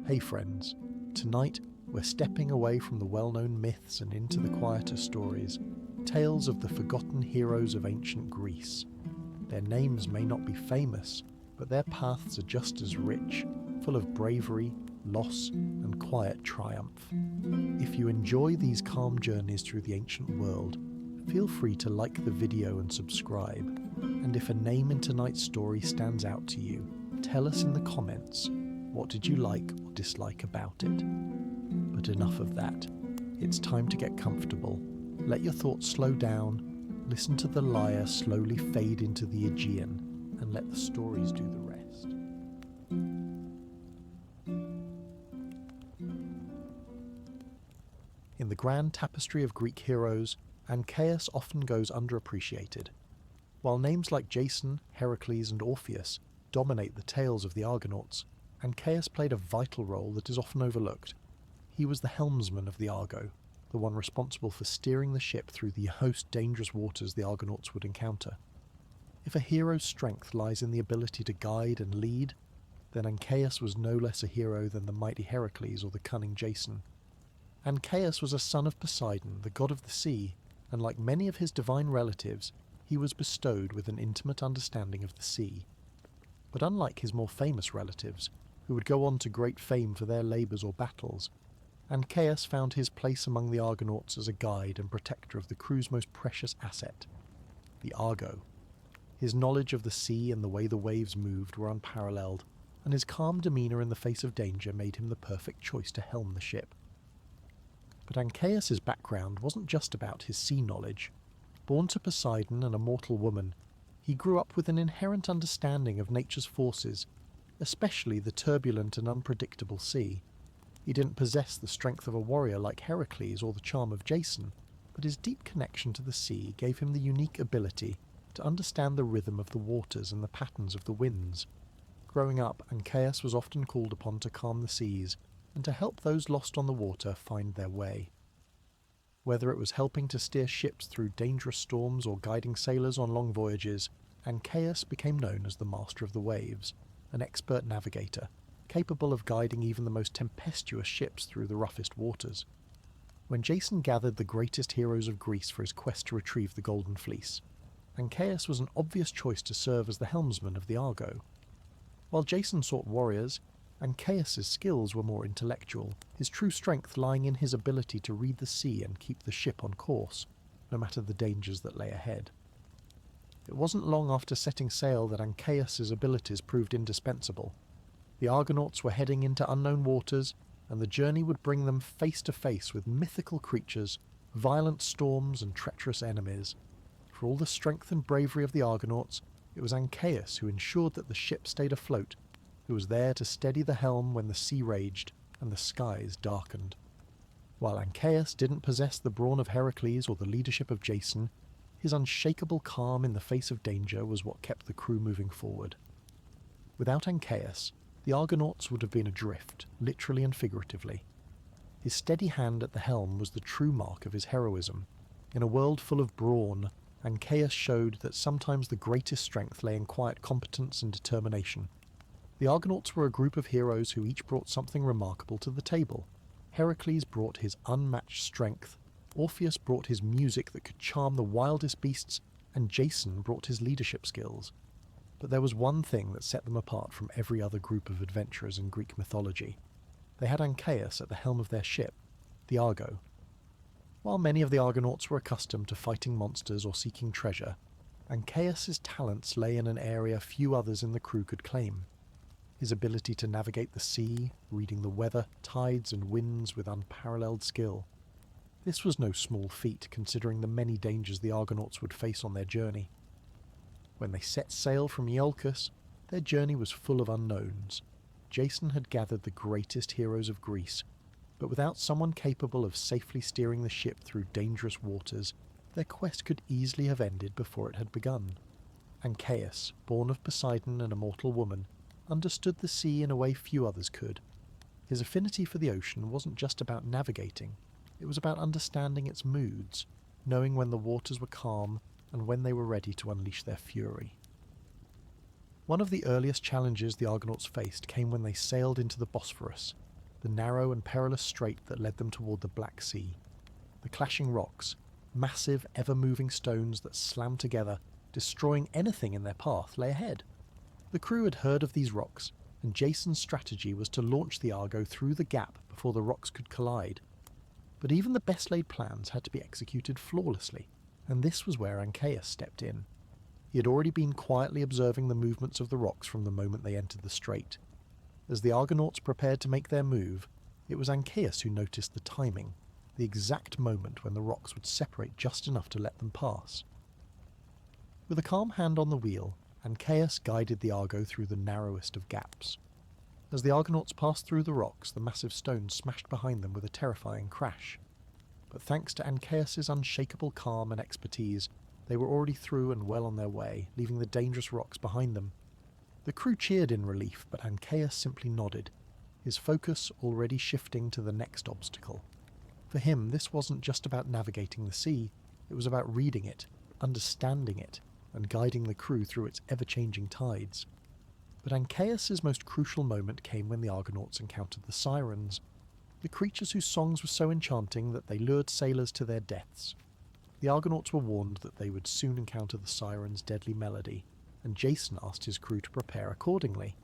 Hey friends, tonight we're stepping away from the well-known myths and into the quieter stories, tales of the forgotten heroes of ancient Greece. Their names may not be famous, but their paths are just as rich, full of bravery, loss, and quiet triumph. If you enjoy these calm journeys through the ancient world, feel free to like the video and subscribe. And if a name in tonight's story stands out to you, tell us in the comments, what did you like or dislike about it? But enough of that. It's time to get comfortable. Let your thoughts slow down, listen to the lyre slowly fade into the Aegean, and let the stories do the rest. In the grand tapestry of Greek heroes, Ancaeus often goes underappreciated. While names like Jason, Heracles, and Orpheus dominate the tales of the Argonauts, Ancaeus played a vital role that is often overlooked. He was the helmsman of the Argo, the one responsible for steering the ship through the most dangerous waters the Argonauts would encounter. If a hero's strength lies in the ability to guide and lead, then Ancaeus was no less a hero than the mighty Heracles or the cunning Jason. Ancaeus was a son of Poseidon, the god of the sea, and like many of his divine relatives, he was bestowed with an intimate understanding of the sea. But unlike his more famous relatives, who would go on to great fame for their labours or battles, Ancaeus found his place among the Argonauts as a guide and protector of the crew's most precious asset, the Argo. His knowledge of the sea and the way the waves moved were unparalleled, and his calm demeanour in the face of danger made him the perfect choice to helm the ship. But Ancaeus' background wasn't just about his sea knowledge. Born to Poseidon and a mortal woman, he grew up with an inherent understanding of nature's forces, especially the turbulent and unpredictable sea. He didn't possess the strength of a warrior like Heracles or the charm of Jason, but his deep connection to the sea gave him the unique ability to understand the rhythm of the waters and the patterns of the winds. Growing up, Ancaeus was often called upon to calm the seas and to help those lost on the water find their way. Whether it was helping to steer ships through dangerous storms or guiding sailors on long voyages, Ancaeus became known as the master of the waves, an expert navigator, capable of guiding even the most tempestuous ships through the roughest waters. When Jason gathered the greatest heroes of Greece for his quest to retrieve the Golden Fleece, Ancaeus was an obvious choice to serve as the helmsman of the Argo. While Jason sought warriors, Ancaeus' skills were more intellectual, his true strength lying in his ability to read the sea and keep the ship on course, no matter the dangers that lay ahead. It wasn't long after setting sail that Ancaeus' abilities proved indispensable. The Argonauts were heading into unknown waters, and the journey would bring them face to face with mythical creatures, violent storms, and treacherous enemies. For all the strength and bravery of the Argonauts, it was Ancaeus who ensured that the ship stayed afloat, who was there to steady the helm when the sea raged and the skies darkened. While Ancaeus didn't possess the brawn of Heracles or the leadership of Jason, his unshakable calm in the face of danger was what kept the crew moving forward. Without Ancaeus, the Argonauts would have been adrift, literally and figuratively. His steady hand at the helm was the true mark of his heroism. In a world full of brawn, Ancaeus showed that sometimes the greatest strength lay in quiet competence and determination. The Argonauts were a group of heroes who each brought something remarkable to the table. Heracles brought his unmatched strength, Orpheus brought his music that could charm the wildest beasts, and Jason brought his leadership skills. But there was one thing that set them apart from every other group of adventurers in Greek mythology. They had Ancaeus at the helm of their ship, the Argo. While many of the Argonauts were accustomed to fighting monsters or seeking treasure, Ancaeus' talents lay in an area few others in the crew could claim. His ability to navigate the sea, reading the weather, tides and winds with unparalleled skill. This was no small feat considering the many dangers the Argonauts would face on their journey. When they set sail from Iolcus, their journey was full of unknowns. Jason had gathered the greatest heroes of Greece, but without someone capable of safely steering the ship through dangerous waters, their quest could easily have ended before it had begun. Ancaeus, born of Poseidon and a mortal woman, understood the sea in a way few others could. His affinity for the ocean wasn't just about navigating, it was about understanding its moods, knowing when the waters were calm and when they were ready to unleash their fury. One of the earliest challenges the Argonauts faced came when they sailed into the Bosphorus, the narrow and perilous strait that led them toward the Black Sea. The clashing rocks, massive, ever-moving stones that slammed together, destroying anything in their path, lay ahead. The crew had heard of these rocks, and Jason's strategy was to launch the Argo through the gap before the rocks could collide. But even the best-laid plans had to be executed flawlessly, and this was where Ancaeus stepped in. He had already been quietly observing the movements of the rocks from the moment they entered the strait. As the Argonauts prepared to make their move, it was Ancaeus who noticed the timing, the exact moment when the rocks would separate just enough to let them pass. With a calm hand on the wheel, Ancaeus guided the Argo through the narrowest of gaps. As the Argonauts passed through the rocks, the massive stones smashed behind them with a terrifying crash. But thanks to Ancaeus's unshakable calm and expertise, they were already through and well on their way, leaving the dangerous rocks behind them. The crew cheered in relief, but Ancaeus simply nodded, his focus already shifting to the next obstacle. For him, this wasn't just about navigating the sea, it was about reading it, understanding it, and guiding the crew through its ever-changing tides. But Ancaeus's most crucial moment came when the Argonauts encountered the sirens, the creatures whose songs were so enchanting that they lured sailors to their deaths. The Argonauts were warned that they would soon encounter the sirens' deadly melody, and Jason asked his crew to prepare accordingly.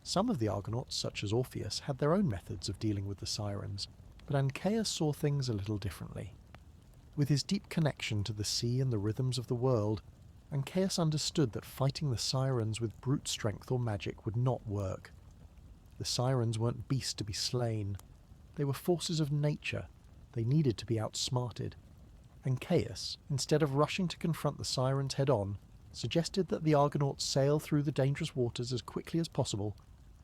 Some of the Argonauts, such as Orpheus, had their own methods of dealing with the sirens, but Ancaeus saw things a little differently. With his deep connection to the sea and the rhythms of the world, Ancaeus understood that fighting the sirens with brute strength or magic would not work. The sirens weren't beasts to be slain. They were forces of nature. They needed to be outsmarted. Ancaeus, instead of rushing to confront the sirens head-on, suggested that the Argonauts sail through the dangerous waters as quickly as possible,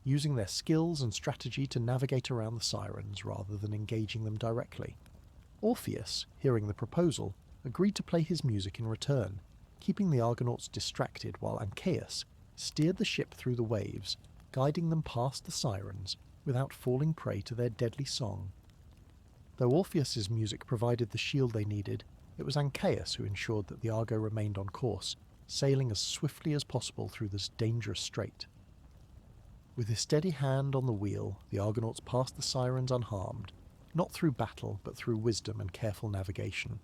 using their skills and strategy to navigate around the sirens rather than engaging them directly. Orpheus, hearing the proposal, agreed to play his music in return, keeping the Argonauts distracted while Ancaeus steered the ship through the waves, guiding them past the sirens without falling prey to their deadly song. Though Orpheus's music provided the shield they needed, it was Ancaeus who ensured that the Argo remained on course, sailing as swiftly as possible through this dangerous strait. With his steady hand on the wheel, the Argonauts passed the sirens unharmed, not through battle but through wisdom and careful navigation.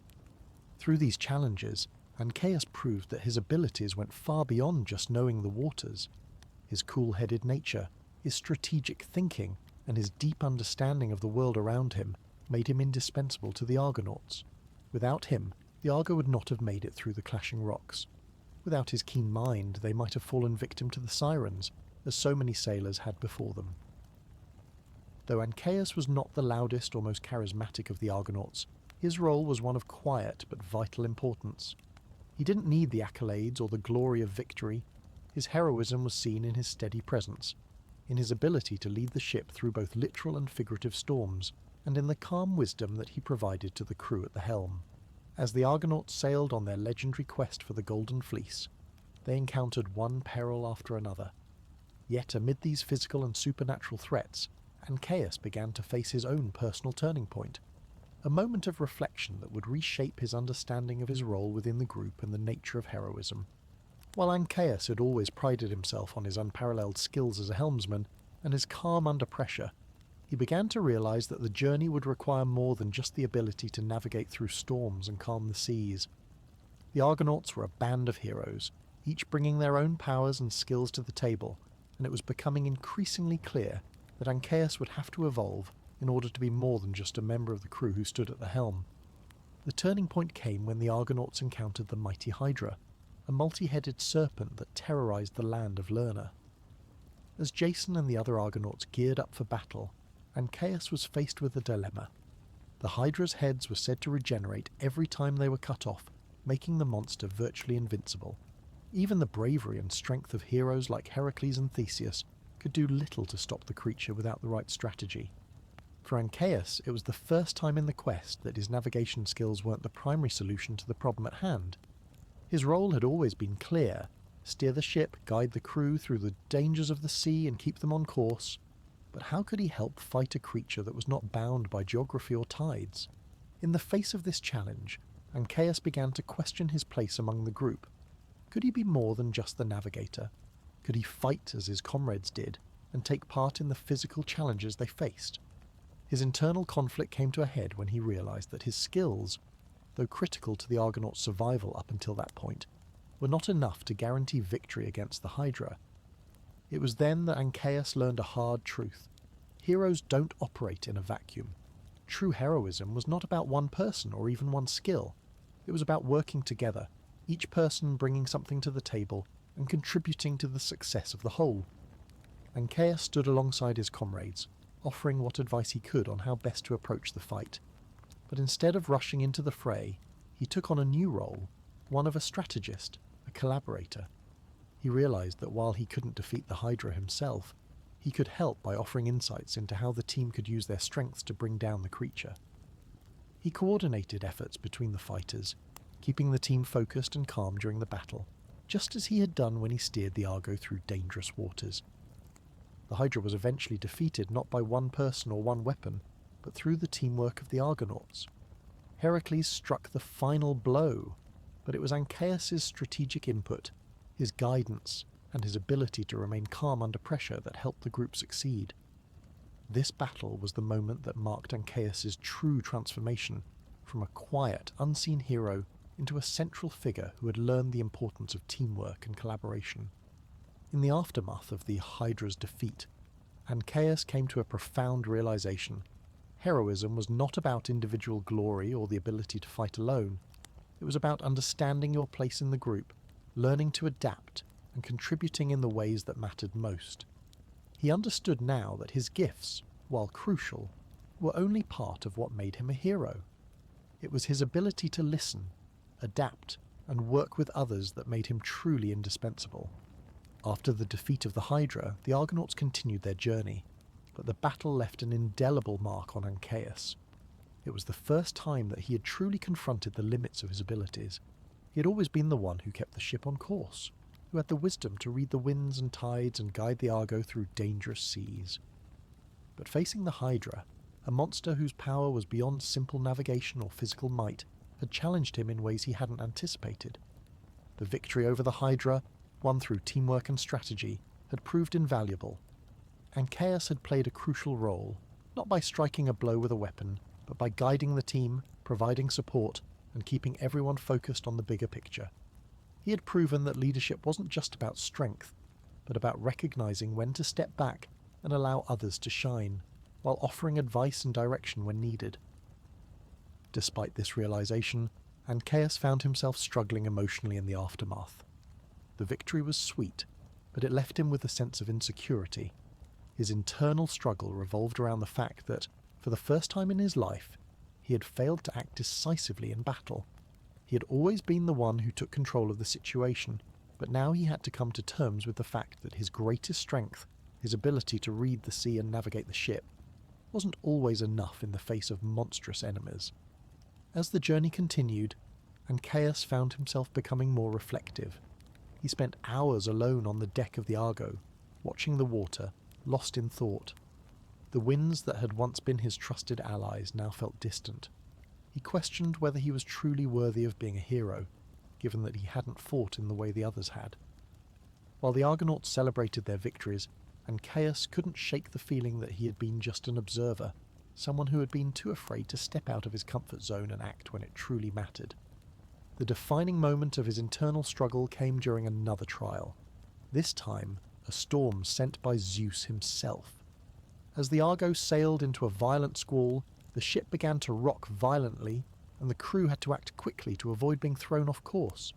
Through these challenges, Ancaeus proved that his abilities went far beyond just knowing the waters. His cool-headed nature, his strategic thinking, and his deep understanding of the world around him made him indispensable to the Argonauts. Without him, the Argo would not have made it through the clashing rocks. Without his keen mind, they might have fallen victim to the sirens, as so many sailors had before them. Though Ancaeus was not the loudest or most charismatic of the Argonauts, his role was one of quiet but vital importance. He didn't need the accolades or the glory of victory. His heroism was seen in his steady presence, in his ability to lead the ship through both literal and figurative storms, and in the calm wisdom that he provided to the crew at the helm. As the Argonauts sailed on their legendary quest for the Golden Fleece, they encountered one peril after another. Yet amid these physical and supernatural threats, Ancaeus began to face his own personal turning point, a moment of reflection that would reshape his understanding of his role within the group and the nature of heroism. While Ancaeus had always prided himself on his unparalleled skills as a helmsman and his calm under pressure, he began to realize that the journey would require more than just the ability to navigate through storms and calm the seas. The Argonauts were a band of heroes, each bringing their own powers and skills to the table, and it was becoming increasingly clear that Ancaeus would have to evolve in order to be more than just a member of the crew who stood at the helm. The turning point came when the Argonauts encountered the mighty Hydra, a multi-headed serpent that terrorized the land of Lerna. As Jason and the other Argonauts geared up for battle, Ancaeus was faced with a dilemma. The Hydra's heads were said to regenerate every time they were cut off, making the monster virtually invincible. Even the bravery and strength of heroes like Heracles and Theseus could do little to stop the creature without the right strategy. For Ancaeus, it was the first time in the quest that his navigation skills weren't the primary solution to the problem at hand. His role had always been clear: steer the ship, guide the crew through the dangers of the sea and keep them on course. But how could he help fight a creature that was not bound by geography or tides? In the face of this challenge, Ancaeus began to question his place among the group. Could he be more than just the navigator? Could he fight as his comrades did, and take part in the physical challenges they faced? His internal conflict came to a head when he realized that his skills, though critical to the Argonauts' survival up until that point, were not enough to guarantee victory against the Hydra. It was then that Ancaeus learned a hard truth. Heroes don't operate in a vacuum. True heroism was not about one person or even one skill. It was about working together, each person bringing something to the table and contributing to the success of the whole. Ancaeus stood alongside his comrades, offering what advice he could on how best to approach the fight. But instead of rushing into the fray, he took on a new role, one of a strategist, a collaborator. He realized that while he couldn't defeat the Hydra himself, he could help by offering insights into how the team could use their strengths to bring down the creature. He coordinated efforts between the fighters, keeping the team focused and calm during the battle, just as he had done when he steered the Argo through dangerous waters. The Hydra was eventually defeated not by one person or one weapon, but through the teamwork of the Argonauts. Heracles struck the final blow, but it was Ancaeus' strategic input, his guidance, and his ability to remain calm under pressure that helped the group succeed. This battle was the moment that marked Ancaeus' true transformation from a quiet, unseen hero into a central figure who had learned the importance of teamwork and collaboration. In the aftermath of the Hydra's defeat, Ancaeus came to a profound realization. Heroism was not about individual glory or the ability to fight alone. It was about understanding your place in the group, learning to adapt, and contributing in the ways that mattered most. He understood now that his gifts, while crucial, were only part of what made him a hero. It was his ability to listen, adapt, and work with others that made him truly indispensable. After the defeat of the Hydra, the Argonauts continued their journey, but the battle left an indelible mark on Ancaeus. It was the first time that he had truly confronted the limits of his abilities. He had always been the one who kept the ship on course, who had the wisdom to read the winds and tides and guide the Argo through dangerous seas. But facing the Hydra, a monster whose power was beyond simple navigation or physical might, had challenged him in ways he hadn't anticipated. The victory over the Hydra, won through teamwork and strategy, had proved invaluable. Ancaeus had played a crucial role, not by striking a blow with a weapon, but by guiding the team, providing support, and keeping everyone focused on the bigger picture. He had proven that leadership wasn't just about strength, but about recognizing when to step back and allow others to shine, while offering advice and direction when needed. Despite this realization, Ancaeus found himself struggling emotionally in the aftermath. The victory was sweet, but it left him with a sense of insecurity. His internal struggle revolved around the fact that, for the first time in his life, he had failed to act decisively in battle. He had always been the one who took control of the situation, but now he had to come to terms with the fact that his greatest strength, his ability to read the sea and navigate the ship, wasn't always enough in the face of monstrous enemies. As the journey continued, Ancaeus found himself becoming more reflective. He spent hours alone on the deck of the Argo, watching the water, lost in thought. The winds that had once been his trusted allies now felt distant. He questioned whether he was truly worthy of being a hero, given that he hadn't fought in the way the others had. While the Argonauts celebrated their victories, Ancaeus couldn't shake the feeling that he had been just an observer, someone who had been too afraid to step out of his comfort zone and act when it truly mattered. The defining moment of his internal struggle came during another trial. This time, a storm sent by Zeus himself. As the Argo sailed into a violent squall, the ship began to rock violently, and the crew had to act quickly to avoid being thrown off course.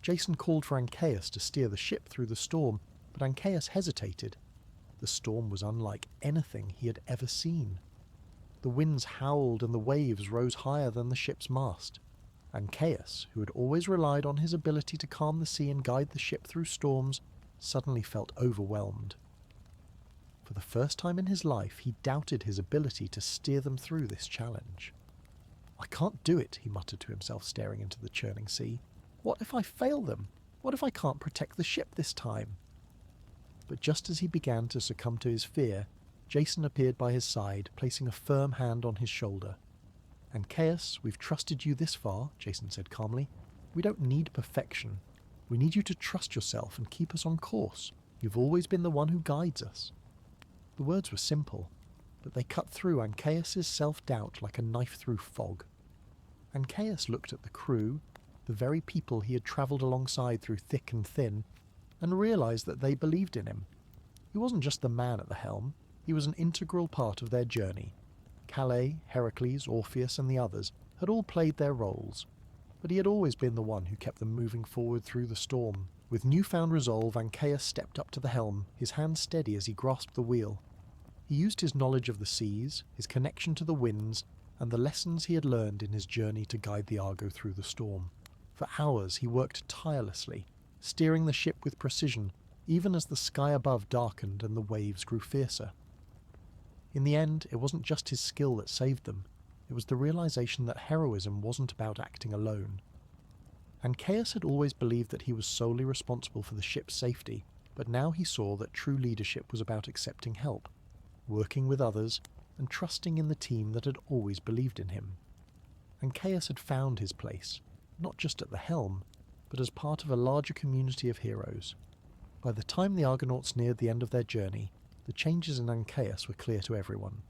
Jason called for Ancaeus to steer the ship through the storm, but Ancaeus hesitated. The storm was unlike anything he had ever seen. The winds howled and the waves rose higher than the ship's mast. Ancaeus, who had always relied on his ability to calm the sea and guide the ship through storms, suddenly felt overwhelmed. For the first time in his life, he doubted his ability to steer them through this challenge. "I can't do it," he muttered to himself, staring into the churning sea. "What if I fail them? What if I can't protect the ship this time?" But just as he began to succumb to his fear, Jason appeared by his side, placing a firm hand on his shoulder. "Ancaeus, we've trusted you this far," Jason said calmly. "We don't need perfection. We need you to trust yourself and keep us on course. You've always been the one who guides us." The words were simple, but they cut through Ancaeus' self-doubt like a knife through fog. Ancaeus looked at the crew, the very people he had travelled alongside through thick and thin, and realised that they believed in him. He wasn't just the man at the helm, he was an integral part of their journey. Calais, Heracles, Orpheus and the others had all played their roles, but he had always been the one who kept them moving forward through the storm. With newfound resolve, Ancaeus stepped up to the helm, his hand steady as he grasped the wheel. He used his knowledge of the seas, his connection to the winds, and the lessons he had learned in his journey to guide the Argo through the storm. For hours he worked tirelessly, steering the ship with precision, even as the sky above darkened and the waves grew fiercer. In the end, it wasn't just his skill that saved them, it was the realization that heroism wasn't about acting alone. Ancaeus had always believed that he was solely responsible for the ship's safety, but now he saw that true leadership was about accepting help, working with others, and trusting in the team that had always believed in him. Ancaeus had found his place, not just at the helm, but as part of a larger community of heroes. By the time the Argonauts neared the end of their journey, the changes in Ancaeus were clear to everyone.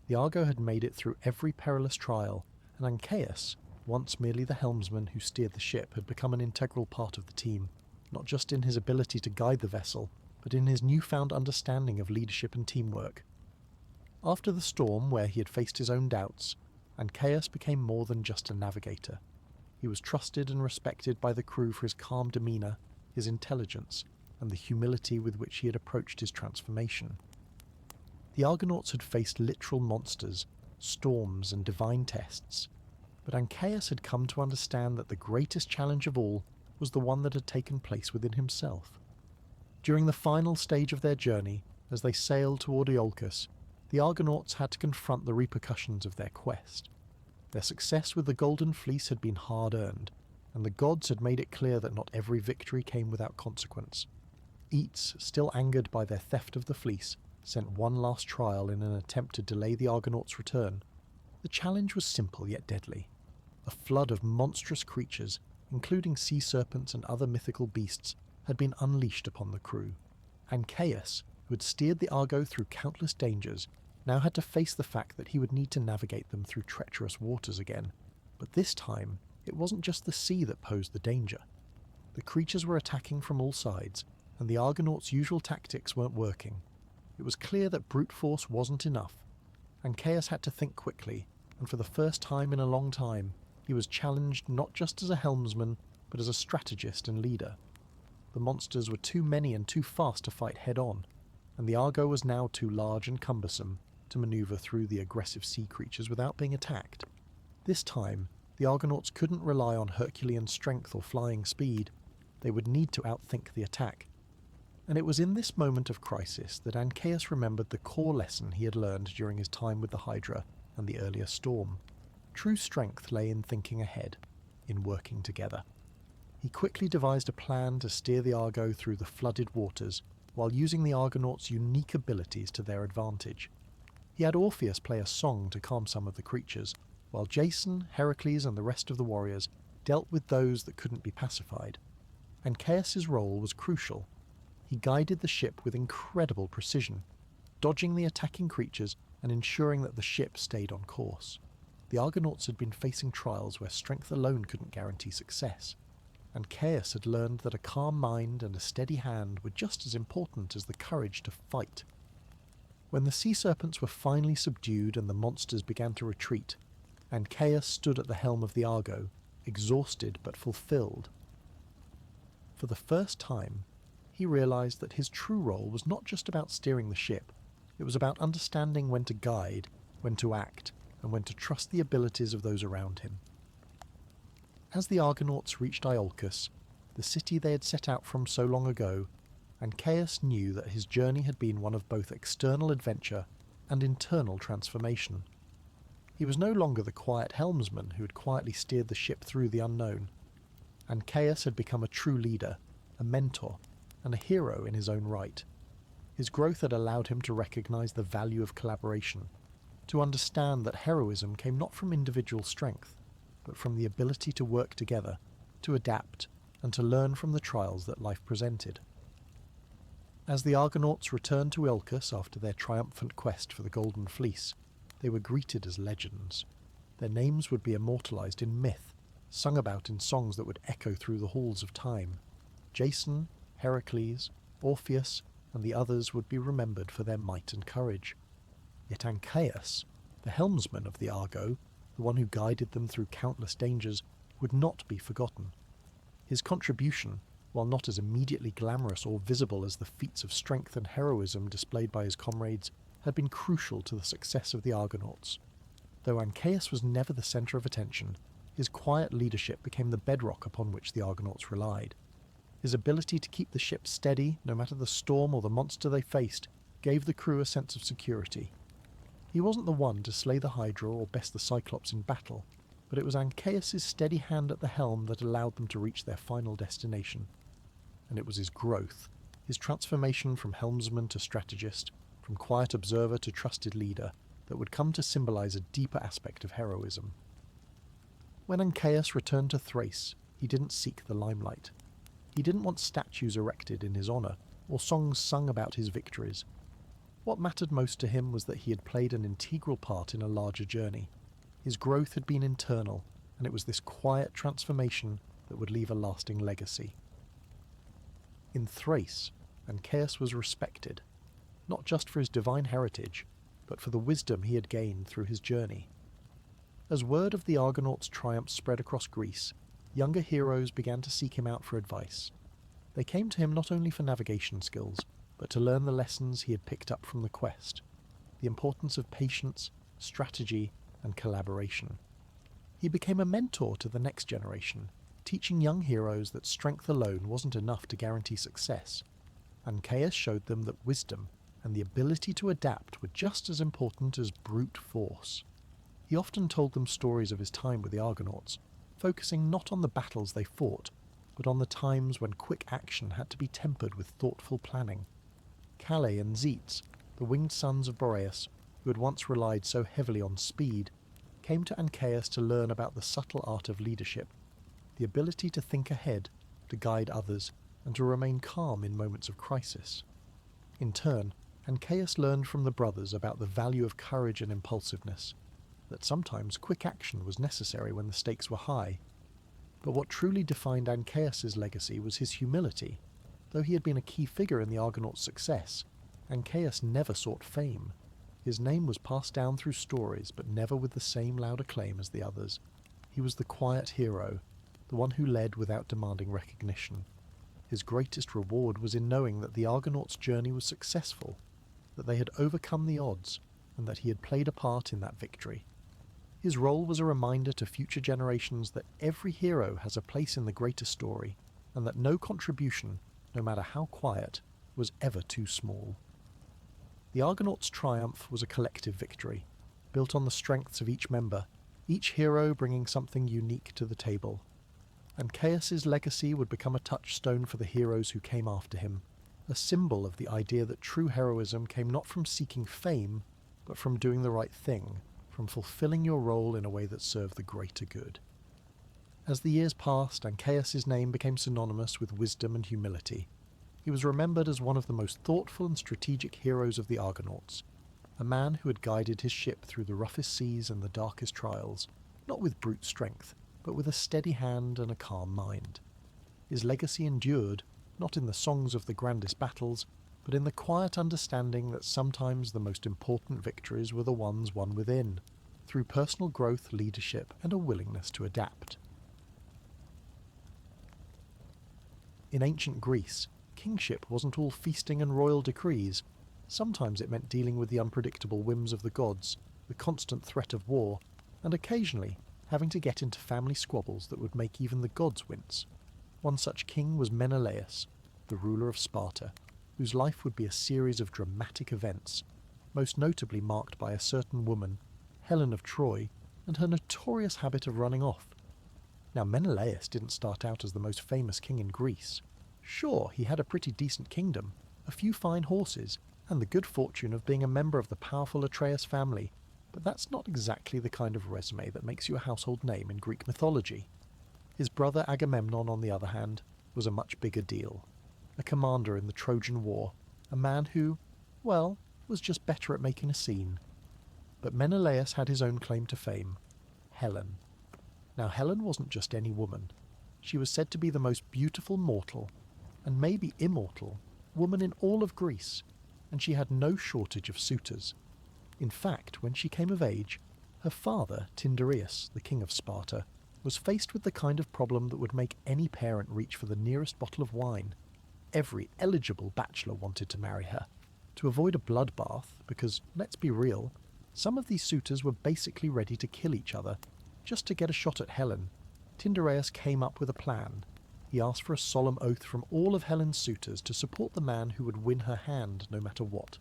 The Argo had made it through every perilous trial, and Ancaeus, once merely the helmsman who steered the ship, had become an integral part of the team, not just in his ability to guide the vessel, but in his newfound understanding of leadership and teamwork. After the storm, where he had faced his own doubts, Ancaeus became more than just a navigator. He was trusted and respected by the crew for his calm demeanour, his intelligence, and the humility with which he had approached his transformation. The Argonauts had faced literal monsters, storms and divine tests, but Ancaeus had come to understand that the greatest challenge of all was the one that had taken place within himself. During the final stage of their journey, as they sailed toward Iolcus, the Argonauts had to confront the repercussions of their quest. Their success with the Golden Fleece had been hard-earned, and the gods had made it clear that not every victory came without consequence. Aetes, still angered by their theft of the fleece, sent one last trial in an attempt to delay the Argonauts' return. The challenge was simple yet deadly. A flood of monstrous creatures, including sea serpents and other mythical beasts, had been unleashed upon the crew. Ancaeus, who had steered the Argo through countless dangers, now had to face the fact that he would need to navigate them through treacherous waters again. But this time, it wasn't just the sea that posed the danger. The creatures were attacking from all sides, and the Argonauts' usual tactics weren't working. It was clear that brute force wasn't enough. Ancaeus had to think quickly, and for the first time in a long time, he was challenged not just as a helmsman, but as a strategist and leader. The monsters were too many and too fast to fight head-on, and the Argo was now too large and cumbersome to manoeuvre through the aggressive sea creatures without being attacked. This time, the Argonauts couldn't rely on Herculean strength or flying speed. They would need to outthink the attack. And it was in this moment of crisis that Ancaeus remembered the core lesson he had learned during his time with the Hydra and the earlier storm. True strength lay in thinking ahead, in working together. He quickly devised a plan to steer the Argo through the flooded waters, while using the Argonauts' unique abilities to their advantage. He had Orpheus play a song to calm some of the creatures, while Jason, Heracles and the rest of the warriors dealt with those that couldn't be pacified. Ancaeus' role was crucial. He guided the ship with incredible precision, dodging the attacking creatures and ensuring that the ship stayed on course. The Argonauts had been facing trials where strength alone couldn't guarantee success. Ancaeus had learned that a calm mind and a steady hand were just as important as the courage to fight. When the sea serpents were finally subdued and the monsters began to retreat, Ancaeus stood at the helm of the Argo, exhausted but fulfilled. For the first time, he realized that his true role was not just about steering the ship, it was about understanding when to guide, when to act, and when to trust the abilities of those around him. As the Argonauts reached Iolcus, the city they had set out from so long ago, Ancaeus knew that his journey had been one of both external adventure and internal transformation. He was no longer the quiet helmsman who had quietly steered the ship through the unknown. Ancaeus had become a true leader, a mentor, and a hero in his own right. His growth had allowed him to recognize the value of collaboration, to understand that heroism came not from individual strength, but from the ability to work together, to adapt, and to learn from the trials that life presented. As the Argonauts returned to Ilcus after their triumphant quest for the Golden Fleece, they were greeted as legends. Their names would be immortalized in myth, sung about in songs that would echo through the halls of time. Jason, Heracles, Orpheus, and the others would be remembered for their might and courage. Yet Ancaeus, the helmsman of the Argo, the one who guided them through countless dangers, would not be forgotten. His contribution, while not as immediately glamorous or visible as the feats of strength and heroism displayed by his comrades, had been crucial to the success of the Argonauts. Though Ancaeus was never the centre of attention, his quiet leadership became the bedrock upon which the Argonauts relied. His ability to keep the ship steady, no matter the storm or the monster they faced, gave the crew a sense of security. He wasn't the one to slay the Hydra or best the Cyclops in battle, but it was Ancaeus' steady hand at the helm that allowed them to reach their final destination. And it was his growth, his transformation from helmsman to strategist, from quiet observer to trusted leader, that would come to symbolize a deeper aspect of heroism. When Ancaeus returned to Thrace, he didn't seek the limelight. He didn't want statues erected in his honour, or songs sung about his victories. What mattered most to him was that he had played an integral part in a larger journey. His growth had been internal, and it was this quiet transformation that would leave a lasting legacy. In Thrace, Ancaeus was respected, not just for his divine heritage, but for the wisdom he had gained through his journey. As word of the Argonauts' triumph spread across Greece, younger heroes began to seek him out for advice. They came to him not only for navigation skills, but to learn the lessons he had picked up from the quest, the importance of patience, strategy, and collaboration. He became a mentor to the next generation, teaching young heroes that strength alone wasn't enough to guarantee success. Ancaeus showed them that wisdom and the ability to adapt were just as important as brute force. He often told them stories of his time with the Argonauts, focusing not on the battles they fought, but on the times when quick action had to be tempered with thoughtful planning. Calais and Zetes, the winged sons of Boreas, who had once relied so heavily on speed, came to Ancaeus to learn about the subtle art of leadership, the ability to think ahead, to guide others, and to remain calm in moments of crisis. In turn, Ancaeus learned from the brothers about the value of courage and impulsiveness, that sometimes quick action was necessary when the stakes were high. But what truly defined Ancaeus' legacy was his humility. Though he had been a key figure in the Argonauts' success, Ancaeus never sought fame. His name was passed down through stories, but never with the same loud acclaim as the others. He was the quiet hero, the one who led without demanding recognition. His greatest reward was in knowing that the Argonauts' journey was successful, that they had overcome the odds, and that he had played a part in that victory. His role was a reminder to future generations that every hero has a place in the greater story, and that no contribution, no matter how quiet, was ever too small. The Argonauts' triumph was a collective victory, built on the strengths of each member, each hero bringing something unique to the table. Ancaeus' legacy would become a touchstone for the heroes who came after him, a symbol of the idea that true heroism came not from seeking fame, but from doing the right thing, from fulfilling your role in a way that served the greater good. As the years passed, Ancaeus' name became synonymous with wisdom and humility. He was remembered as one of the most thoughtful and strategic heroes of the Argonauts, a man who had guided his ship through the roughest seas and the darkest trials, not with brute strength, but with a steady hand and a calm mind. His legacy endured, not in the songs of the grandest battles, but in the quiet understanding that sometimes the most important victories were the ones won within, through personal growth, leadership, and a willingness to adapt. In ancient Greece, kingship wasn't all feasting and royal decrees. Sometimes it meant dealing with the unpredictable whims of the gods, the constant threat of war, and occasionally having to get into family squabbles that would make even the gods wince. One such king was Menelaus, the ruler of Sparta, whose life would be a series of dramatic events, most notably marked by a certain woman, Helen of Troy, and her notorious habit of running off. Now Menelaus didn't start out as the most famous king in Greece. Sure, he had a pretty decent kingdom, a few fine horses, and the good fortune of being a member of the powerful Atreus family, but that's not exactly the kind of resume that makes you a household name in Greek mythology. His brother Agamemnon, on the other hand, was a much bigger deal. A commander in the Trojan War, a man who, well, was just better at making a scene. But Menelaus had his own claim to fame, Helen. Now Helen wasn't just any woman. She was said to be the most beautiful mortal, and maybe immortal, woman in all of Greece, and she had no shortage of suitors. In fact, when she came of age, her father, Tyndareus, the king of Sparta, was faced with the kind of problem that would make any parent reach for the nearest bottle of wine. Every eligible bachelor wanted to marry her. To avoid a bloodbath, because, let's be real, some of these suitors were basically ready to kill each other, just to get a shot at Helen, Tyndareus came up with a plan. He asked for a solemn oath from all of Helen's suitors to support the man who would win her hand no matter what.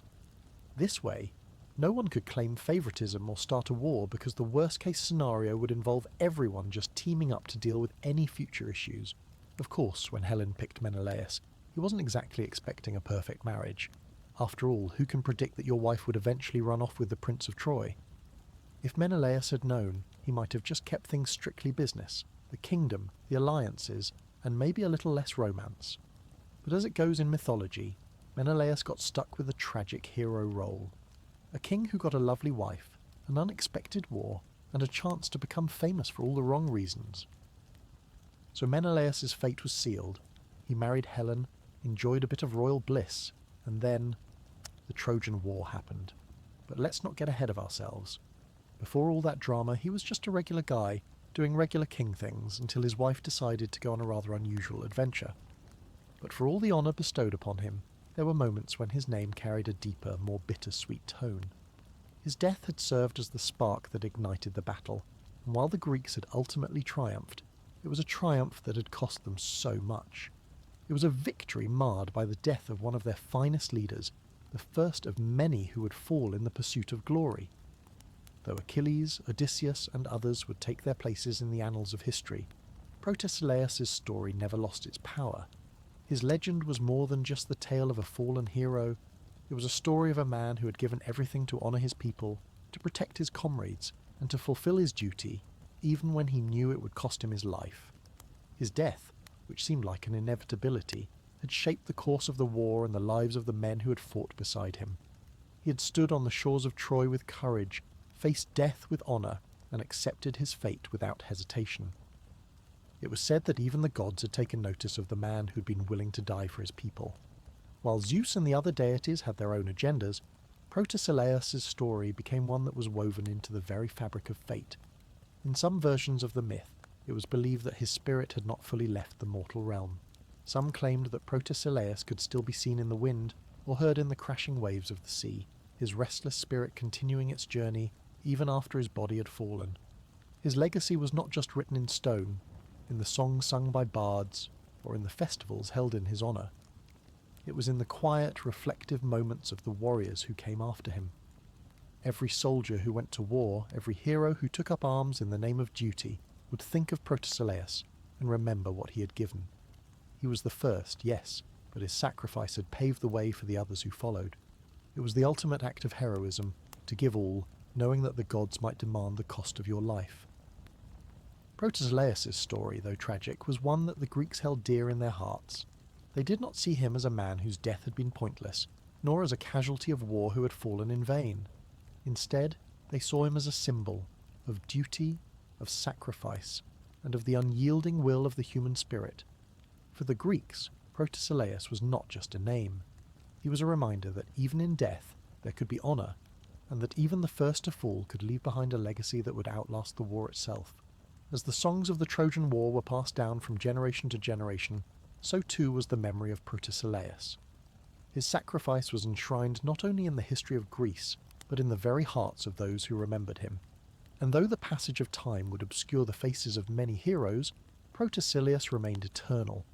This way, no one could claim favouritism or start a war because the worst-case scenario would involve everyone just teaming up to deal with any future issues. Of course, when Helen picked Menelaus, he wasn't exactly expecting a perfect marriage. After all, who can predict that your wife would eventually run off with the Prince of Troy? If Menelaus had known, he might have just kept things strictly business, the kingdom, the alliances, and maybe a little less romance. But as it goes in mythology, Menelaus got stuck with a tragic hero role. A king who got a lovely wife, an unexpected war, and a chance to become famous for all the wrong reasons. So Menelaus' fate was sealed. He married Helen, enjoyed a bit of royal bliss, and then the Trojan War happened. But let's not get ahead of ourselves. Before all that drama, he was just a regular guy, doing regular king things until his wife decided to go on a rather unusual adventure. But for all the honour bestowed upon him, there were moments when his name carried a deeper, more bittersweet tone. His death had served as the spark that ignited the battle, and while the Greeks had ultimately triumphed, it was a triumph that had cost them so much. It was a victory marred by the death of one of their finest leaders, the first of many who would fall in the pursuit of glory. Though Achilles, Odysseus, and others would take their places in the annals of history, Protesilaus' story never lost its power. His legend was more than just the tale of a fallen hero. It was a story of a man who had given everything to honour his people, to protect his comrades, and to fulfil his duty, even when he knew it would cost him his life. His death, which seemed like an inevitability, had shaped the course of the war and the lives of the men who had fought beside him. He had stood on the shores of Troy with courage, faced death with honour, and accepted his fate without hesitation. It was said that even the gods had taken notice of the man who'd been willing to die for his people. While Zeus and the other deities had their own agendas, Protesilaus' story became one that was woven into the very fabric of fate. In some versions of the myth, it was believed that his spirit had not fully left the mortal realm. Some claimed that Protesilaus could still be seen in the wind or heard in the crashing waves of the sea, his restless spirit continuing its journey even after his body had fallen. His legacy was not just written in stone, in the songs sung by bards, or in the festivals held in his honour. It was in the quiet, reflective moments of the warriors who came after him. Every soldier who went to war, every hero who took up arms in the name of duty, would think of Protesilaus and remember what he had given. He was the first, yes, but his sacrifice had paved the way for the others who followed. It was the ultimate act of heroism, to give all, knowing that the gods might demand the cost of your life. Protesilaus' story, though tragic, was one that the Greeks held dear in their hearts. They did not see him as a man whose death had been pointless, nor as a casualty of war who had fallen in vain. Instead, they saw him as a symbol of duty, of sacrifice, and of the unyielding will of the human spirit. For the Greeks, Protesilaus was not just a name. He was a reminder that even in death there could be honour, and that even the first to fall could leave behind a legacy that would outlast the war itself. As the songs of the Trojan War were passed down from generation to generation, so too was the memory of Protesilaus. His sacrifice was enshrined not only in the history of Greece, but in the very hearts of those who remembered him. And though the passage of time would obscure the faces of many heroes, Protesilaus remained eternal.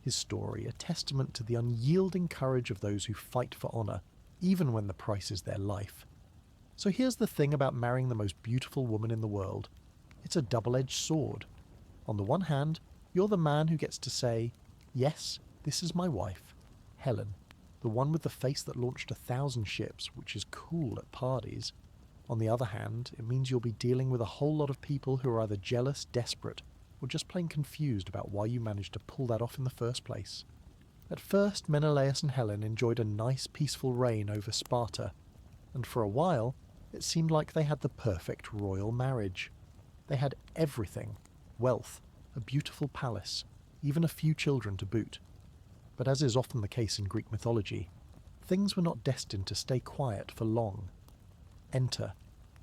His story, a testament to the unyielding courage of those who fight for honour, even when the price is their life. So here's the thing about marrying the most beautiful woman in the world. It's a double-edged sword. On the one hand, you're the man who gets to say, yes, this is my wife, Helen, the one with the face that launched 1,000 ships, which is cool at parties. On the other hand, it means you'll be dealing with a whole lot of people who are either jealous, desperate, or just plain confused about why you managed to pull that off in the first place. At first, Menelaus and Helen enjoyed a nice peaceful reign over Sparta, and for a while it seemed like they had the perfect royal marriage. They had everything: wealth, a beautiful palace, even a few children to boot. But as is often the case in Greek mythology, things were not destined to stay quiet for long. Enter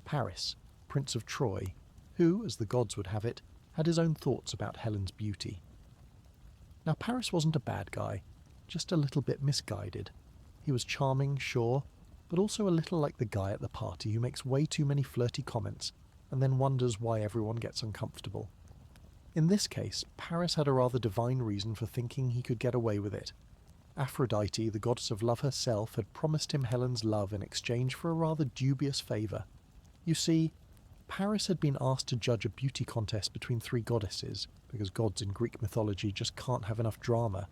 Paris, Prince of Troy, who, as the gods would have it, had his own thoughts about Helen's beauty. Now Paris wasn't a bad guy, just a little bit misguided. He was charming, sure, but also a little like the guy at the party who makes way too many flirty comments and then wonders why everyone gets uncomfortable. In this case, Paris had a rather divine reason for thinking he could get away with it. Aphrodite, the goddess of love herself, had promised him Helen's love in exchange for a rather dubious favour. You see, Paris had been asked to judge a beauty contest between three goddesses, because gods in Greek mythology just can't have enough drama,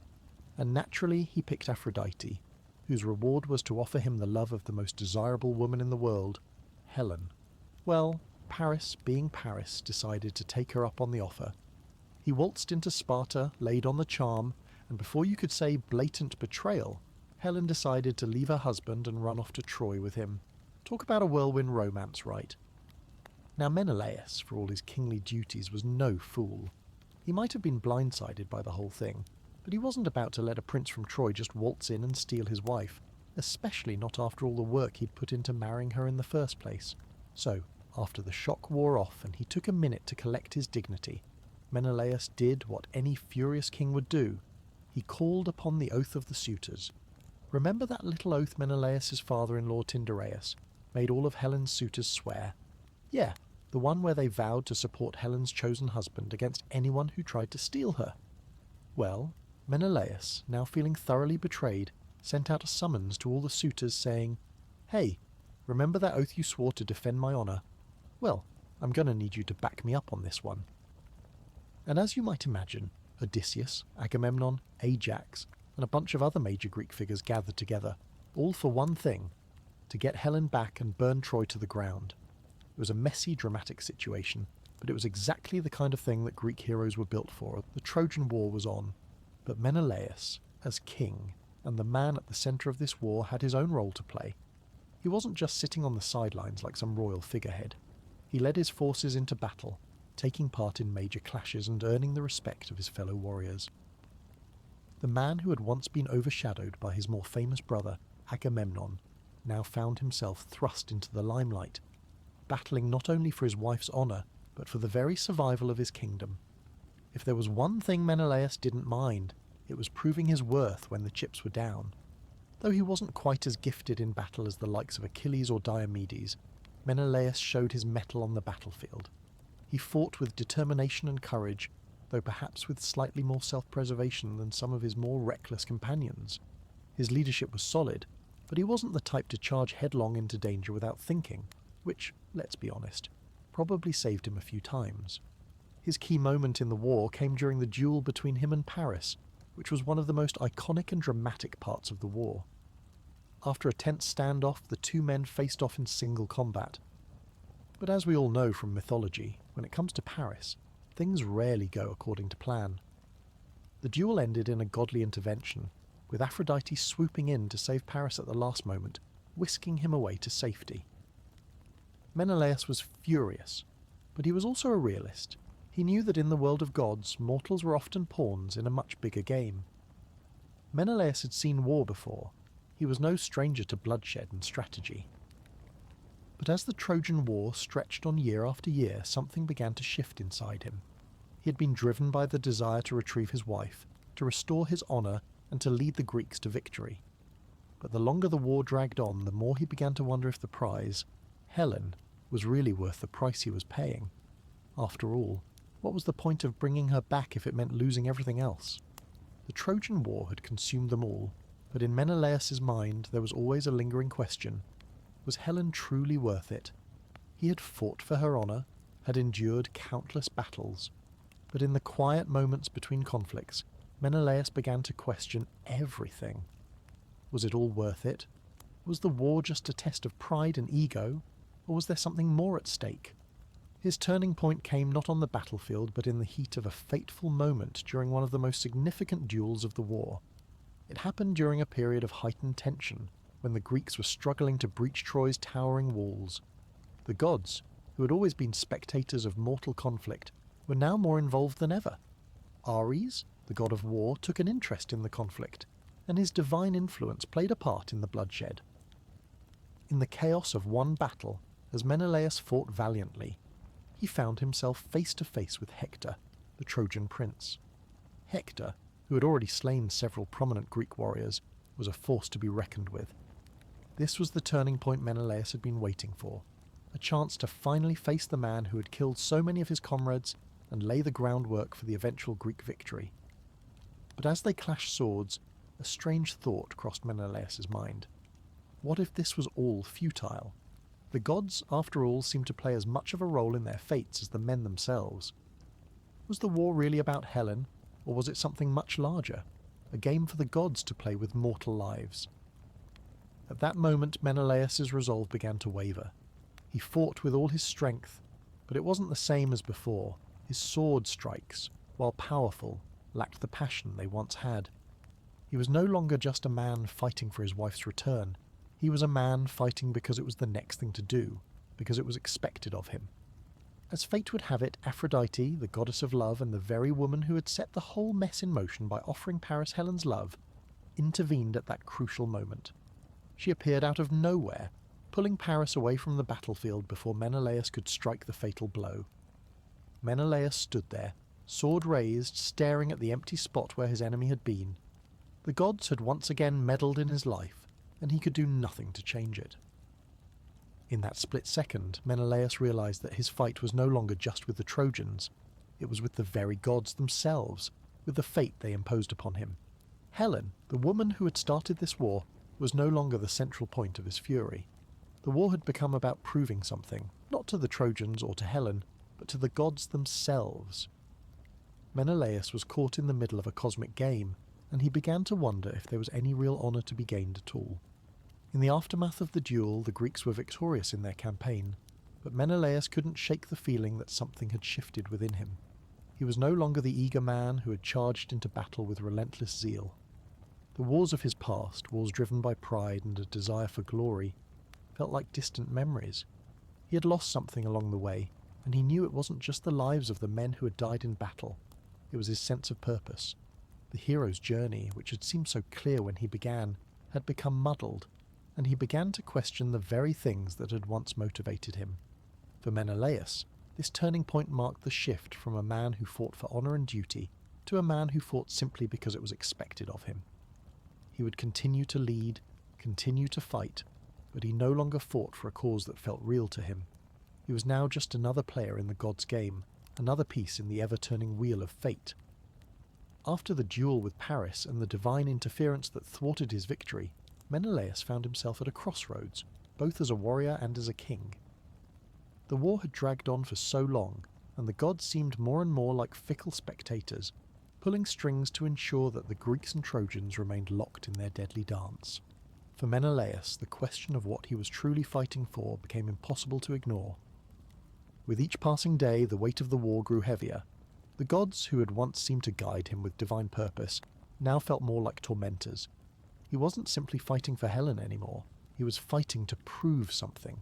and naturally he picked Aphrodite, whose reward was to offer him the love of the most desirable woman in the world, Helen. Well, Paris, being Paris, decided to take her up on the offer. He waltzed into Sparta, laid on the charm, and before you could say blatant betrayal, Helen decided to leave her husband and run off to Troy with him. Talk about a whirlwind romance, right? Now Menelaus, for all his kingly duties, was no fool. He might have been blindsided by the whole thing, but he wasn't about to let a prince from Troy just waltz in and steal his wife, especially not after all the work he'd put into marrying her in the first place. So, after the shock wore off and he took a minute to collect his dignity, Menelaus did what any furious king would do. He called upon the oath of the suitors. Remember that little oath Menelaus' father-in-law Tyndareus made all of Helen's suitors swear? Yeah, the one where they vowed to support Helen's chosen husband against anyone who tried to steal her. Well, Menelaus, now feeling thoroughly betrayed, sent out a summons to all the suitors saying, "Hey, remember that oath you swore to defend my honour? Well, I'm going to need you to back me up on this one." And as you might imagine, Odysseus, Agamemnon, Ajax, and a bunch of other major Greek figures gathered together, all for one thing: to get Helen back and burn Troy to the ground. It was a messy, dramatic situation, but it was exactly the kind of thing that Greek heroes were built for. The Trojan War was on. But Menelaus, as king, and the man at the centre of this war, had his own role to play. He wasn't just sitting on the sidelines like some royal figurehead. He led his forces into battle, taking part in major clashes and earning the respect of his fellow warriors. The man who had once been overshadowed by his more famous brother, Agamemnon, now found himself thrust into the limelight, battling not only for his wife's honour, but for the very survival of his kingdom. If there was one thing Menelaus didn't mind, it was proving his worth when the chips were down. Though he wasn't quite as gifted in battle as the likes of Achilles or Diomedes, Menelaus showed his mettle on the battlefield. He fought with determination and courage, though perhaps with slightly more self-preservation than some of his more reckless companions. His leadership was solid, but he wasn't the type to charge headlong into danger without thinking, which, let's be honest, probably saved him a few times. His key moment in the war came during the duel between him and Paris, which was one of the most iconic and dramatic parts of the war. After a tense standoff, the two men faced off in single combat. But as we all know from mythology, when it comes to Paris, things rarely go according to plan. The duel ended in a godly intervention, with Aphrodite swooping in to save Paris at the last moment, whisking him away to safety. Menelaus was furious, but he was also a realist. He knew that in the world of gods, mortals were often pawns in a much bigger game. Menelaus had seen war before. He was no stranger to bloodshed and strategy. But as the Trojan War stretched on year after year, something began to shift inside him. He had been driven by the desire to retrieve his wife, to restore his honour, and to lead the Greeks to victory. But the longer the war dragged on, the more he began to wonder if the prize, Helen, was really worth the price he was paying. After all, what was the point of bringing her back if it meant losing everything else? The Trojan War had consumed them all, but in Menelaus's mind there was always a lingering question. Was Helen truly worth it? He had fought for her honour, had endured countless battles, but in the quiet moments between conflicts, Menelaus began to question everything. Was it all worth it? Was the war just a test of pride and ego, or was there something more at stake? His turning point came not on the battlefield, but in the heat of a fateful moment during one of the most significant duels of the war. It happened during a period of heightened tension, when the Greeks were struggling to breach Troy's towering walls. The gods, who had always been spectators of mortal conflict, were now more involved than ever. Ares, the god of war, took an interest in the conflict, and his divine influence played a part in the bloodshed. In the chaos of one battle, as Menelaus fought valiantly, he found himself face to face with Hector, the Trojan prince. Hector, who had already slain several prominent Greek warriors, was a force to be reckoned with. This was the turning point Menelaus had been waiting for, a chance to finally face the man who had killed so many of his comrades and lay the groundwork for the eventual Greek victory. But as they clashed swords, a strange thought crossed Menelaus' mind. What if this was all futile? The gods, after all, seemed to play as much of a role in their fates as the men themselves. Was the war really about Helen, or was it something much larger, a game for the gods to play with mortal lives? At that moment, Menelaus' resolve began to waver. He fought with all his strength, but it wasn't the same as before. His sword strikes, while powerful, lacked the passion they once had. He was no longer just a man fighting for his wife's return. He was a man fighting because it was the next thing to do, because it was expected of him. As fate would have it, Aphrodite, the goddess of love and the very woman who had set the whole mess in motion by offering Paris Helen's love, intervened at that crucial moment. She appeared out of nowhere, pulling Paris away from the battlefield before Menelaus could strike the fatal blow. Menelaus stood there, sword raised, staring at the empty spot where his enemy had been. The gods had once again meddled in his life, and he could do nothing to change it. In that split second, Menelaus realized that his fight was no longer just with the Trojans. It was with the very gods themselves, with the fate they imposed upon him. Helen, the woman who had started this war, was no longer the central point of his fury. The war had become about proving something, not to the Trojans or to Helen, but to the gods themselves. Menelaus was caught in the middle of a cosmic game, and he began to wonder if there was any real honour to be gained at all. In the aftermath of the duel, the Greeks were victorious in their campaign, but Menelaus couldn't shake the feeling that something had shifted within him. He was no longer the eager man who had charged into battle with relentless zeal. The wars of his past, wars driven by pride and a desire for glory, felt like distant memories. He had lost something along the way, and he knew it wasn't just the lives of the men who had died in battle. It was his sense of purpose. The hero's journey, which had seemed so clear when he began, had become muddled, and he began to question the very things that had once motivated him. For Menelaus, this turning point marked the shift from a man who fought for honour and duty to a man who fought simply because it was expected of him. He would continue to lead, continue to fight, but he no longer fought for a cause that felt real to him. He was now just another player in the gods' game, another piece in the ever-turning wheel of fate. After the duel with Paris and the divine interference that thwarted his victory, Menelaus found himself at a crossroads, both as a warrior and as a king. The war had dragged on for so long, and the gods seemed more and more like fickle spectators, pulling strings to ensure that the Greeks and Trojans remained locked in their deadly dance. For Menelaus, the question of what he was truly fighting for became impossible to ignore. With each passing day, the weight of the war grew heavier. The gods, who had once seemed to guide him with divine purpose, now felt more like tormentors. He wasn't simply fighting for Helen anymore. He was fighting to prove something.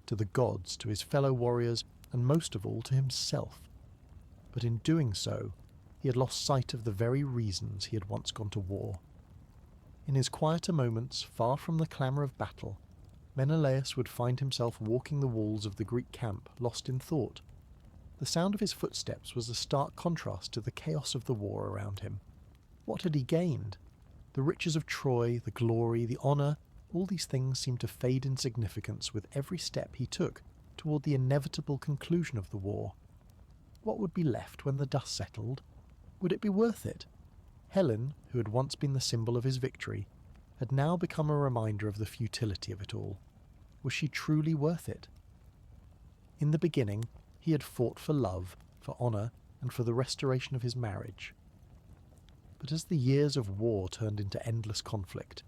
To the gods, to his fellow warriors, and most of all to himself. But in doing so, he had lost sight of the very reasons he had once gone to war. In his quieter moments, far from the clamour of battle, Menelaus would find himself walking the walls of the Greek camp, lost in thought. The sound of his footsteps was a stark contrast to the chaos of the war around him. What had he gained? The riches of Troy, the glory, the honour, all these things seemed to fade in significance with every step he took toward the inevitable conclusion of the war. What would be left when the dust settled? Would it be worth it? Helen, who had once been the symbol of his victory, had now become a reminder of the futility of it all. Was she truly worth it? In the beginning, he had fought for love, for honour, and for the restoration of his marriage. But as the years of war turned into endless conflict,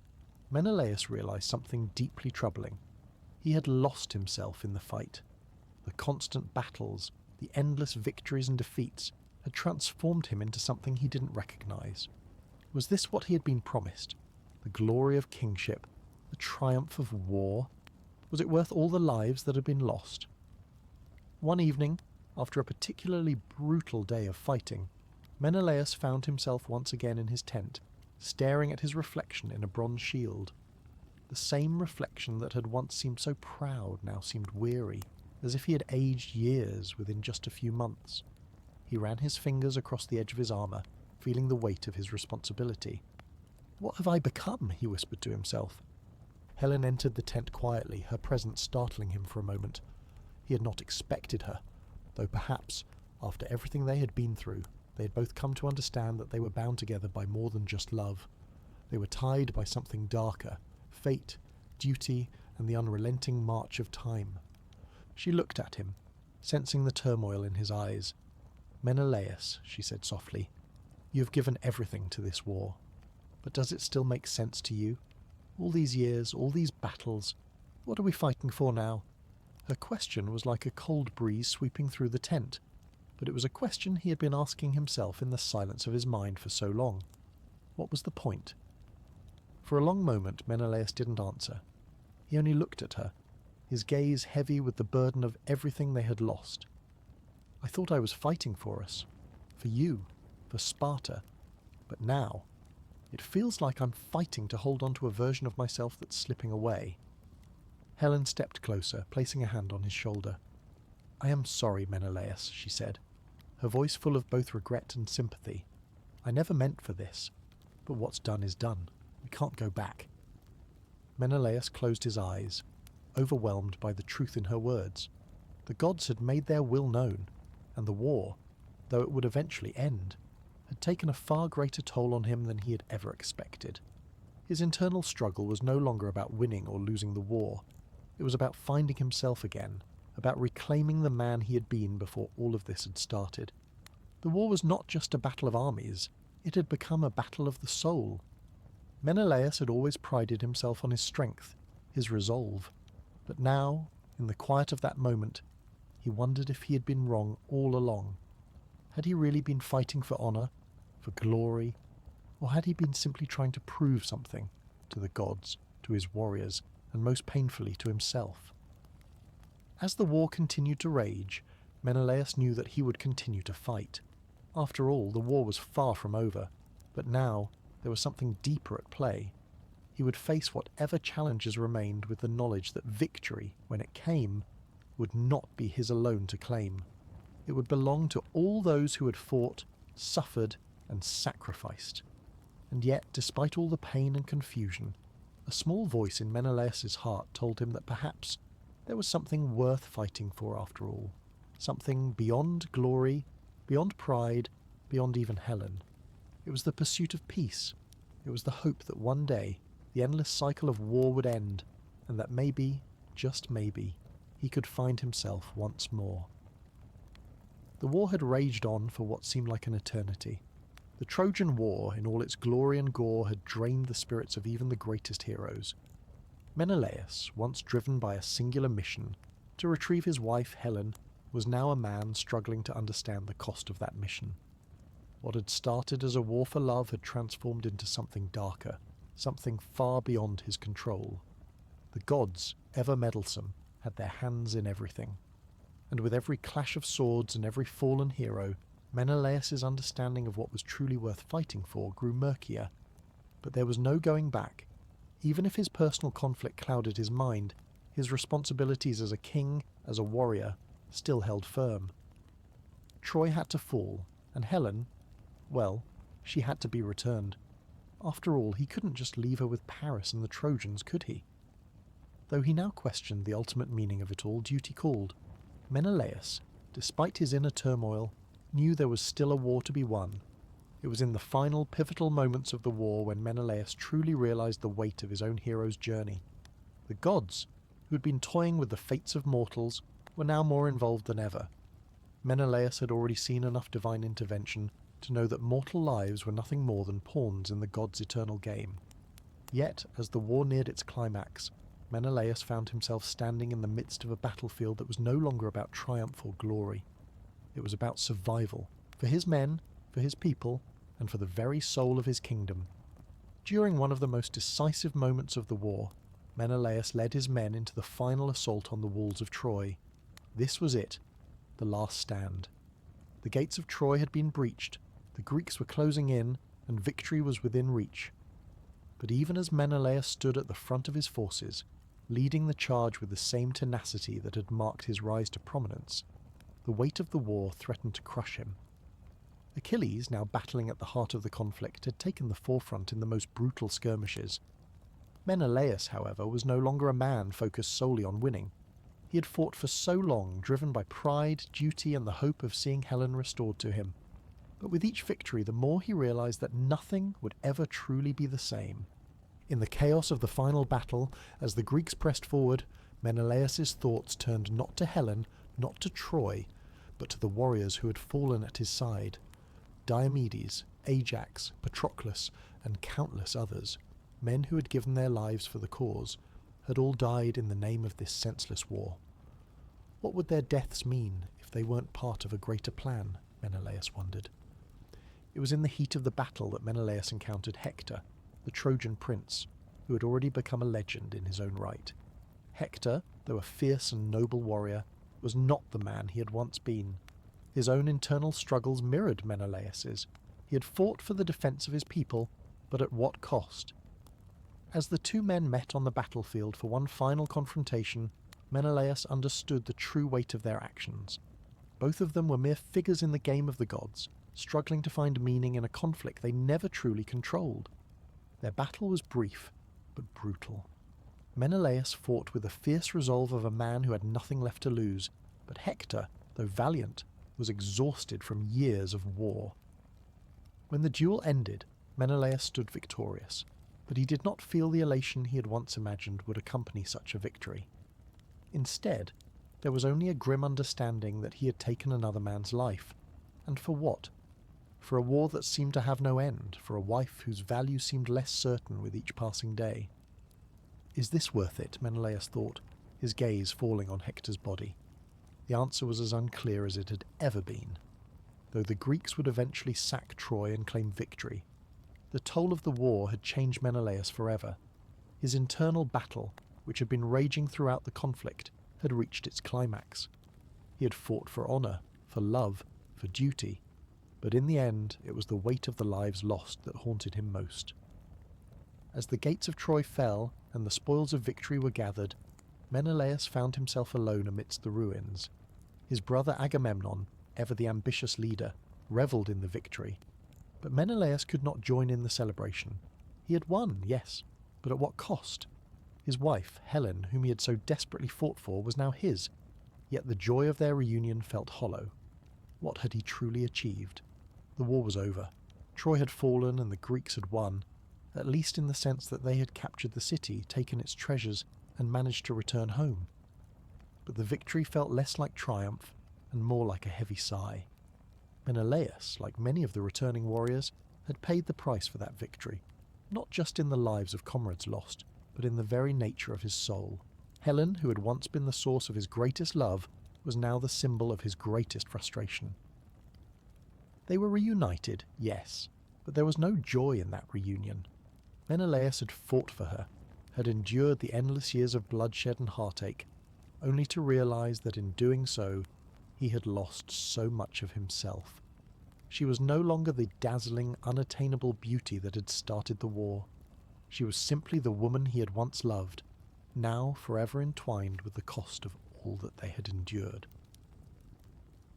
Menelaus realized something deeply troubling. He had lost himself in the fight. The constant battles, the endless victories and defeats, had transformed him into something he didn't recognize. Was this what he had been promised? The glory of kingship? The triumph of war? Was it worth all the lives that had been lost? One evening, after a particularly brutal day of fighting, Menelaus found himself once again in his tent, staring at his reflection in a bronze shield. The same reflection that had once seemed so proud now seemed weary, as if he had aged years within just a few months. He ran his fingers across the edge of his armour, feeling the weight of his responsibility. "What have I become?" he whispered to himself. Helen entered the tent quietly, her presence startling him for a moment. He had not expected her, though perhaps, after everything they had been through, they had both come to understand that they were bound together by more than just love. They were tied by something darker, fate, duty, and the unrelenting march of time. She looked at him, sensing the turmoil in his eyes. "Menelaus," she said softly, "you have given everything to this war. But does it still make sense to you? All these years, all these battles, what are we fighting for now?" Her question was like a cold breeze sweeping through the tent, but it was a question he had been asking himself in the silence of his mind for so long. What was the point? For a long moment Menelaus didn't answer. He only looked at her, his gaze heavy with the burden of everything they had lost. "I thought I was fighting for us, for you, for Sparta, but now it feels like I'm fighting to hold on to a version of myself that's slipping away." Helen stepped closer, placing a hand on his shoulder. "I am sorry, Menelaus," she said, her voice full of both regret and sympathy. "I never meant for this, but what's done is done. We can't go back." Menelaus closed his eyes, overwhelmed by the truth in her words. The gods had made their will known, and the war, though it would eventually end, had taken a far greater toll on him than he had ever expected. His internal struggle was no longer about winning or losing the war. It was about finding himself again, about reclaiming the man he had been before all of this had started. The war was not just a battle of armies, it had become a battle of the soul. Menelaus had always prided himself on his strength, his resolve, but now, in the quiet of that moment, he wondered if he had been wrong all along. Had he really been fighting for honour, for glory, or had he been simply trying to prove something to the gods, to his warriors, and most painfully to himself? As the war continued to rage, Menelaus knew that he would continue to fight. After all, the war was far from over, but now there was something deeper at play. He would face whatever challenges remained with the knowledge that victory, when it came, would not be his alone to claim. It would belong to all those who had fought, suffered, and sacrificed. And yet, despite all the pain and confusion, a small voice in Menelaus's heart told him that perhaps there was something worth fighting for after all, something beyond glory, beyond pride, beyond even Helen. It was the pursuit of peace. It was the hope that one day the endless cycle of war would end, and that maybe, just maybe, he could find himself once more. The war had raged on for what seemed like an eternity. The Trojan War, in all its glory and gore, had drained the spirits of even the greatest heroes. Menelaus, once driven by a singular mission, to retrieve his wife Helen, was now a man struggling to understand the cost of that mission. What had started as a war for love had transformed into something darker, something far beyond his control. The gods, ever meddlesome, had their hands in everything. And with every clash of swords and every fallen hero, Menelaus's understanding of what was truly worth fighting for grew murkier. But there was no going back. Even if his personal conflict clouded his mind, his responsibilities as a king, as a warrior, still held firm. Troy had to fall, and Helen, well, she had to be returned. After all, he couldn't just leave her with Paris and the Trojans, could he? Though he now questioned the ultimate meaning of it all, duty called. Menelaus, despite his inner turmoil, knew there was still a war to be won. It was in the final pivotal moments of the war when Menelaus truly realized the weight of his own hero's journey. The gods, who had been toying with the fates of mortals, were now more involved than ever. Menelaus had already seen enough divine intervention to know that mortal lives were nothing more than pawns in the gods' eternal game. Yet, as the war neared its climax, Menelaus found himself standing in the midst of a battlefield that was no longer about triumph or glory. It was about survival, for his men, for his people, and for the very soul of his kingdom. During one of the most decisive moments of the war, Menelaus led his men into the final assault on the walls of Troy. This was it, the last stand. The gates of Troy had been breached, the Greeks were closing in, and victory was within reach. But even as Menelaus stood at the front of his forces, leading the charge with the same tenacity that had marked his rise to prominence, the weight of the war threatened to crush him. Achilles, now battling at the heart of the conflict, had taken the forefront in the most brutal skirmishes. Menelaus, however, was no longer a man focused solely on winning. He had fought for so long, driven by pride, duty, and the hope of seeing Helen restored to him. But with each victory, the more he realized that nothing would ever truly be the same. In the chaos of the final battle, as the Greeks pressed forward, Menelaus's thoughts turned not to Helen, not to Troy, but to the warriors who had fallen at his side. Diomedes, Ajax, Patroclus, and countless others, men who had given their lives for the cause, had all died in the name of this senseless war. What would their deaths mean if they weren't part of a greater plan, Menelaus wondered. It was in the heat of the battle that Menelaus encountered Hector, the Trojan prince, who had already become a legend in his own right. Hector, though a fierce and noble warrior, was not the man he had once been. His own internal struggles mirrored Menelaus's. He had fought for the defence of his people, but at what cost? As the two men met on the battlefield for one final confrontation, Menelaus understood the true weight of their actions. Both of them were mere figures in the game of the gods, struggling to find meaning in a conflict they never truly controlled. Their battle was brief, but brutal. Menelaus fought with the fierce resolve of a man who had nothing left to lose, but Hector, though valiant, was exhausted from years of war. When the duel ended, Menelaus stood victorious, but he did not feel the elation he had once imagined would accompany such a victory. Instead, there was only a grim understanding that he had taken another man's life. And for what? For a war that seemed to have no end, for a wife whose value seemed less certain with each passing day. Is this worth it? Menelaus thought, his gaze falling on Hector's body. The answer was as unclear as it had ever been. Though the Greeks would eventually sack Troy and claim victory, the toll of the war had changed Menelaus forever. His internal battle, which had been raging throughout the conflict, had reached its climax. He had fought for honour, for love, for duty, but in the end it was the weight of the lives lost that haunted him most. As the gates of Troy fell and the spoils of victory were gathered, Menelaus found himself alone amidst the ruins. His brother Agamemnon, ever the ambitious leader, revelled in the victory, but Menelaus could not join in the celebration. He had won, yes, but at what cost? His wife, Helen, whom he had so desperately fought for, was now his, yet the joy of their reunion felt hollow. What had he truly achieved? The war was over. Troy had fallen and the Greeks had won, at least in the sense that they had captured the city, taken its treasures, and managed to return home. But the victory felt less like triumph and more like a heavy sigh. Menelaus, like many of the returning warriors, had paid the price for that victory, not just in the lives of comrades lost, but in the very nature of his soul. Helen, who had once been the source of his greatest love, was now the symbol of his greatest frustration. They were reunited, yes, but there was no joy in that reunion. Menelaus had fought for her, had endured the endless years of bloodshed and heartache, only to realize that in doing so, he had lost so much of himself. She was no longer the dazzling, unattainable beauty that had started the war. She was simply the woman he had once loved, now forever entwined with the cost of all that they had endured.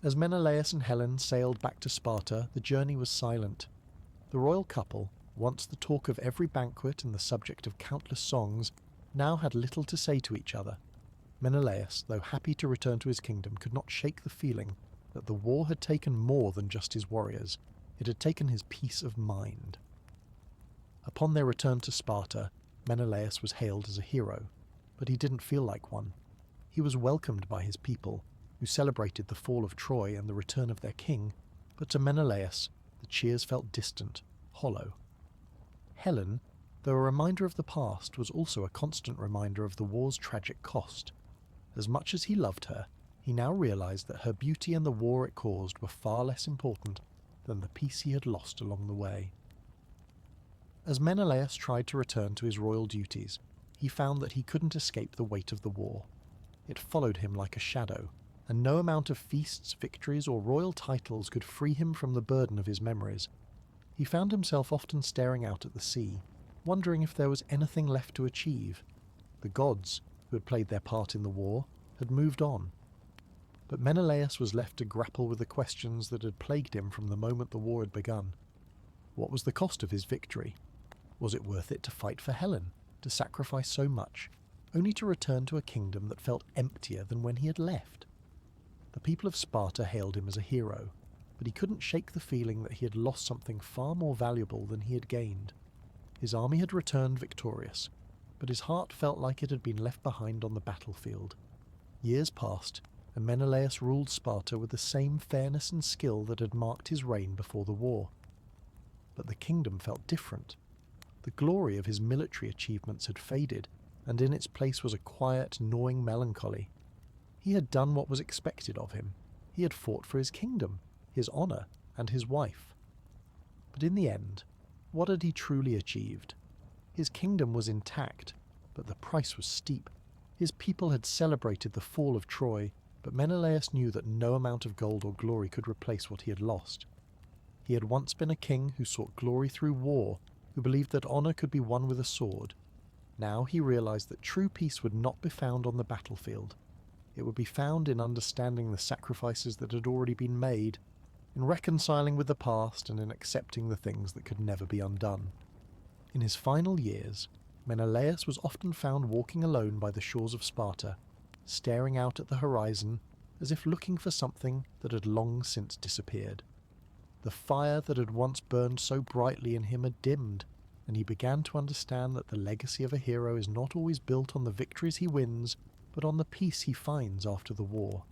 As Menelaus and Helen sailed back to Sparta, the journey was silent. The royal couple, once the talk of every banquet and the subject of countless songs, now had little to say to each other. Menelaus, though happy to return to his kingdom, could not shake the feeling that the war had taken more than just his warriors. It had taken his peace of mind. Upon their return to Sparta, Menelaus was hailed as a hero, but he didn't feel like one. He was welcomed by his people, who celebrated the fall of Troy and the return of their king, but to Menelaus the cheers felt distant, hollow. Helen, though a reminder of the past, was also a constant reminder of the war's tragic cost. As much as he loved her, he now realized that her beauty and the war it caused were far less important than the peace he had lost along the way. As Menelaus tried to return to his royal duties, he found that he couldn't escape the weight of the war. It followed him like a shadow, and no amount of feasts, victories, or royal titles could free him from the burden of his memories. He found himself often staring out at the sea, wondering if there was anything left to achieve. The gods, who had played their part in the war, had moved on. But Menelaus was left to grapple with the questions that had plagued him from the moment the war had begun. What was the cost of his victory? Was it worth it to fight for Helen, to sacrifice so much, only to return to a kingdom that felt emptier than when he had left? The people of Sparta hailed him as a hero, but he couldn't shake the feeling that he had lost something far more valuable than he had gained. His army had returned victorious, but his heart felt like it had been left behind on the battlefield. Years passed, and Menelaus ruled Sparta with the same fairness and skill that had marked his reign before the war. But the kingdom felt different. The glory of his military achievements had faded, and in its place was a quiet, gnawing melancholy. He had done what was expected of him. He had fought for his kingdom, his honour, and his wife. But in the end, what had he truly achieved? His kingdom was intact, but the price was steep. His people had celebrated the fall of Troy, but Menelaus knew that no amount of gold or glory could replace what he had lost. He had once been a king who sought glory through war, who believed that honour could be won with a sword. Now he realized that true peace would not be found on the battlefield. It would be found in understanding the sacrifices that had already been made, in reconciling with the past, and in accepting the things that could never be undone. In his final years, Menelaus was often found walking alone by the shores of Sparta, staring out at the horizon as if looking for something that had long since disappeared. The fire that had once burned so brightly in him had dimmed, and he began to understand that the legacy of a hero is not always built on the victories he wins, but on the peace he finds after the war.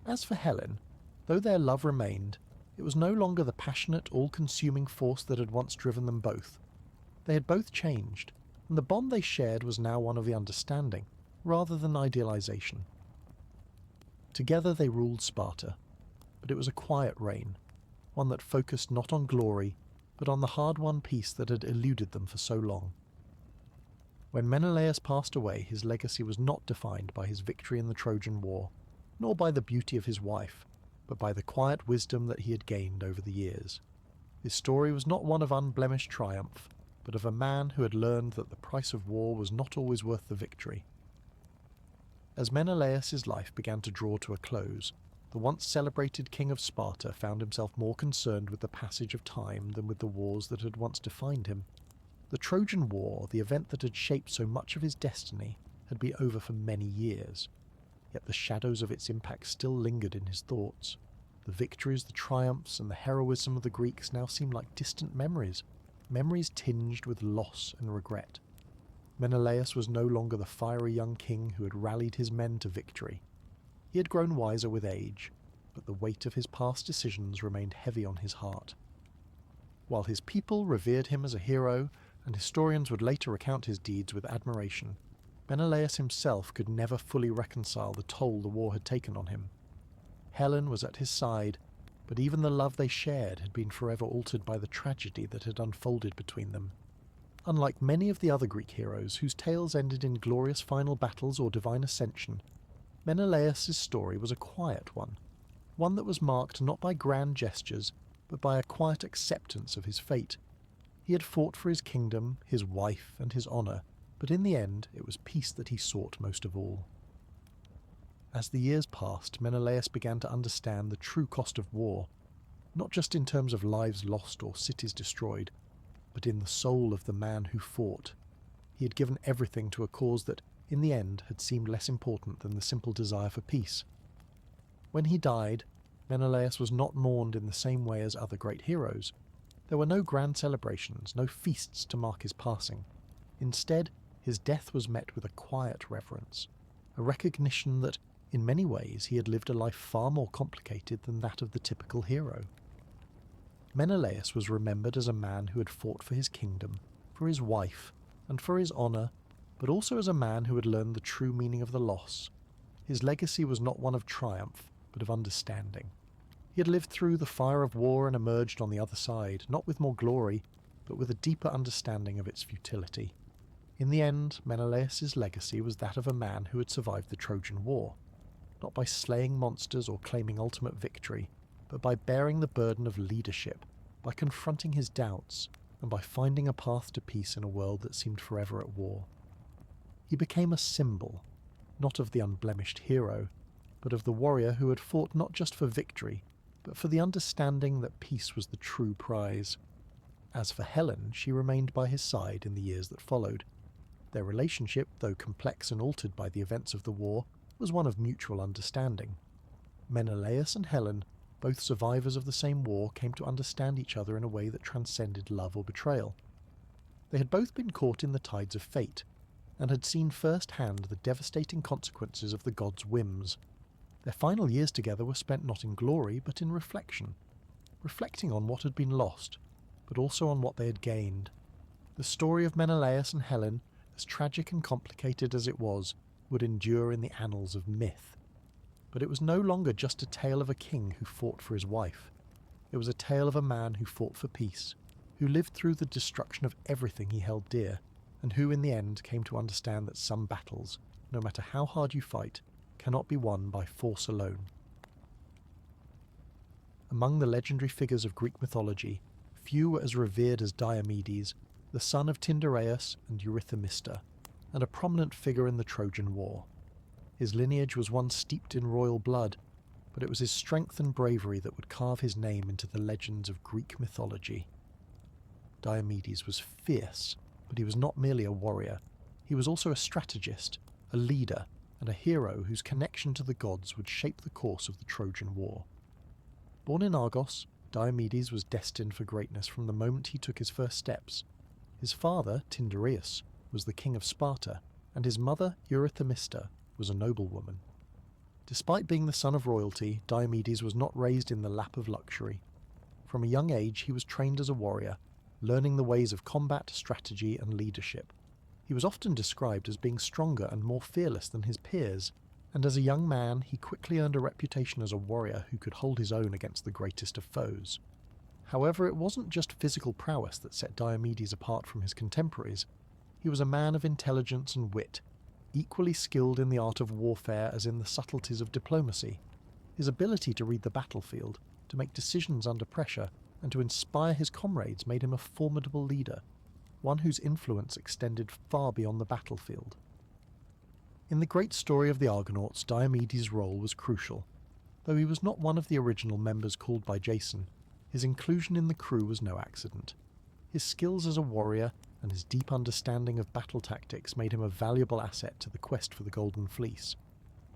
As for Helen, though their love remained, it was no longer the passionate, all-consuming force that had once driven them both. They had both changed, and the bond they shared was now one of the understanding, rather than idealization. Together they ruled Sparta, but it was a quiet reign, one that focused not on glory, but on the hard-won peace that had eluded them for so long. When Menelaus passed away, his legacy was not defined by his victory in the Trojan War, nor by the beauty of his wife, but by the quiet wisdom that he had gained over the years. His story was not one of unblemished triumph, but of a man who had learned that the price of war was not always worth the victory. As Menelaus's life began to draw to a close, the once celebrated king of Sparta found himself more concerned with the passage of time than with the wars that had once defined him. The Trojan War, the event that had shaped so much of his destiny, had been over for many years, yet the shadows of its impact still lingered in his thoughts. The victories, the triumphs, and the heroism of the Greeks now seemed like distant memories, memories tinged with loss and regret. Menelaus was no longer the fiery young king who had rallied his men to victory. He had grown wiser with age, but the weight of his past decisions remained heavy on his heart. While his people revered him as a hero, and historians would later recount his deeds with admiration, Menelaus himself could never fully reconcile the toll the war had taken on him. Helen was at his side, but even the love they shared had been forever altered by the tragedy that had unfolded between them. Unlike many of the other Greek heroes whose tales ended in glorious final battles or divine ascension, Menelaus's story was a quiet one that was marked not by grand gestures, but by a quiet acceptance of his fate. He had fought for his kingdom, his wife, and his honour, but in the end it was peace that he sought most of all. As the years passed, Menelaus began to understand the true cost of war, not just in terms of lives lost or cities destroyed, but in the soul of the man who fought. He had given everything to a cause that, in the end, had seemed less important than the simple desire for peace. When he died, Menelaus was not mourned in the same way as other great heroes. There were no grand celebrations, no feasts to mark his passing. Instead, his death was met with a quiet reverence, a recognition that, in many ways, he had lived a life far more complicated than that of the typical hero. Menelaus was remembered as a man who had fought for his kingdom, for his wife, and for his honour, but also as a man who had learned the true meaning of the loss. His legacy was not one of triumph, but of understanding. He had lived through the fire of war and emerged on the other side, not with more glory, but with a deeper understanding of its futility. In the end, Menelaus's legacy was that of a man who had survived the Trojan War, not by slaying monsters or claiming ultimate victory, but by bearing the burden of leadership, by confronting his doubts, and by finding a path to peace in a world that seemed forever at war. He became a symbol, not of the unblemished hero, but of the warrior who had fought not just for victory, but for the understanding that peace was the true prize. As for Helen, she remained by his side in the years that followed. Their relationship, though complex and altered by the events of the war, was one of mutual understanding. Menelaus and Helen, both survivors of the same war, came to understand each other in a way that transcended love or betrayal. They had both been caught in the tides of fate, and had seen firsthand the devastating consequences of the gods' whims. Their final years together were spent not in glory, but in reflection, reflecting on what had been lost, but also on what they had gained. The story of Menelaus and Helen, as tragic and complicated as it was, would endure in the annals of myth. But it was no longer just a tale of a king who fought for his wife. It was a tale of a man who fought for peace, who lived through the destruction of everything he held dear, and who in the end came to understand that some battles, no matter how hard you fight, cannot be won by force alone. Among the legendary figures of Greek mythology, few were as revered as Diomedes, the son of Tyndareus and Eurymachus, and a prominent figure in the Trojan War. His lineage was one steeped in royal blood, but it was his strength and bravery that would carve his name into the legends of Greek mythology. Diomedes was fierce, but he was not merely a warrior. He was also a strategist, a leader, and a hero whose connection to the gods would shape the course of the Trojan War. Born in Argos, Diomedes was destined for greatness from the moment he took his first steps. His father, Tyndareus, was the king of Sparta, and his mother, Eurymachus, was a noblewoman. Despite being the son of royalty, Diomedes was not raised in the lap of luxury. From a young age he was trained as a warrior, learning the ways of combat, strategy, and leadership. He was often described as being stronger and more fearless than his peers, and as a young man he quickly earned a reputation as a warrior who could hold his own against the greatest of foes. However, it wasn't just physical prowess that set Diomedes apart from his contemporaries. He was a man of intelligence and wit, equally skilled in the art of warfare as in the subtleties of diplomacy. His ability to read the battlefield, to make decisions under pressure, and to inspire his comrades made him a formidable leader, one whose influence extended far beyond the battlefield. In the great story of the Argonauts, Diomedes' role was crucial. Though he was not one of the original members called by Jason, his inclusion in the crew was no accident. His skills as a warrior and his deep understanding of battle tactics made him a valuable asset to the quest for the Golden Fleece.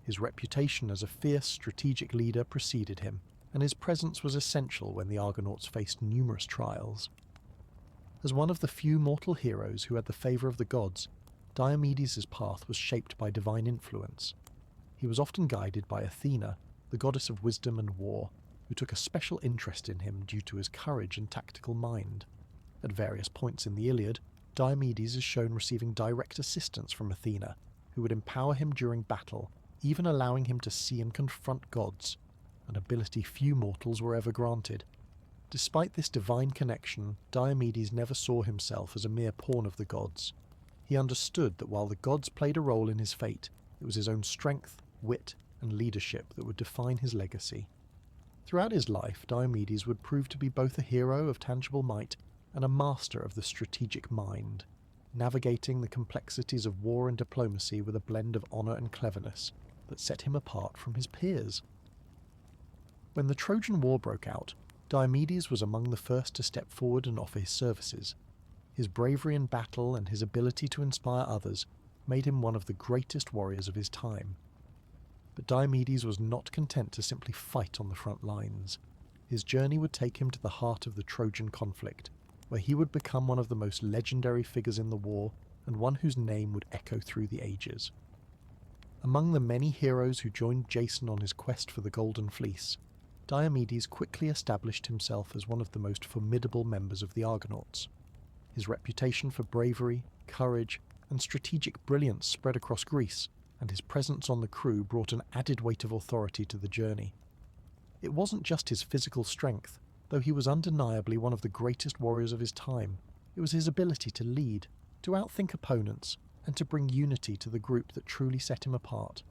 His reputation as a fierce, strategic leader preceded him, and his presence was essential when the Argonauts faced numerous trials. As one of the few mortal heroes who had the favour of the gods, Diomedes' path was shaped by divine influence. He was often guided by Athena, the goddess of wisdom and war, who took a special interest in him due to his courage and tactical mind. At various points in the Iliad, Diomedes is shown receiving direct assistance from Athena, who would empower him during battle, even allowing him to see and confront gods, an ability few mortals were ever granted. Despite this divine connection, Diomedes never saw himself as a mere pawn of the gods. He understood that while the gods played a role in his fate, it was his own strength, wit, and leadership that would define his legacy. Throughout his life, Diomedes would prove to be both a hero of tangible might and a master of the strategic mind, navigating the complexities of war and diplomacy with a blend of honour and cleverness that set him apart from his peers. When the Trojan War broke out, Diomedes was among the first to step forward and offer his services. His bravery in battle and his ability to inspire others made him one of the greatest warriors of his time. But Diomedes was not content to simply fight on the front lines. His journey would take him to the heart of the Trojan conflict, where he would become one of the most legendary figures in the war and one whose name would echo through the ages. Among the many heroes who joined Jason on his quest for the Golden Fleece, Diomedes quickly established himself as one of the most formidable members of the Argonauts. His reputation for bravery, courage, and strategic brilliance spread across Greece, and his presence on the crew brought an added weight of authority to the journey. It wasn't just his physical strength, though he was undeniably one of the greatest warriors of his time. It was his ability to lead, to outthink opponents, and to bring unity to the group that truly set him apart.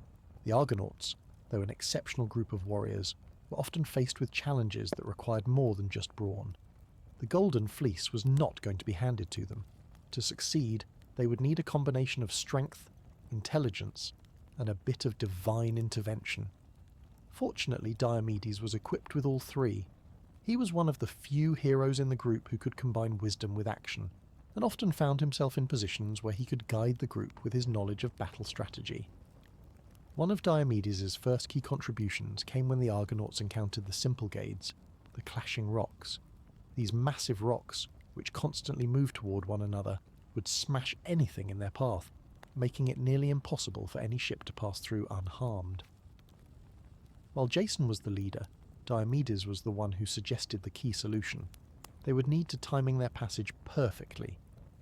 The Argonauts, though an exceptional group of warriors, were often faced with challenges that required more than just brawn. The Golden Fleece was not going to be handed to them. To succeed, they would need a combination of strength, intelligence, and a bit of divine intervention. Fortunately, Diomedes was equipped with all three. He was one of the few heroes in the group who could combine wisdom with action, and often found himself in positions where he could guide the group with his knowledge of battle strategy. One of Diomedes' first key contributions came when the Argonauts encountered the Symplegades, the clashing rocks. These massive rocks, which constantly moved toward one another, would smash anything in their path, making it nearly impossible for any ship to pass through unharmed. While Jason was the leader, Diomedes was the one who suggested the key solution. They would need to timing their passage perfectly,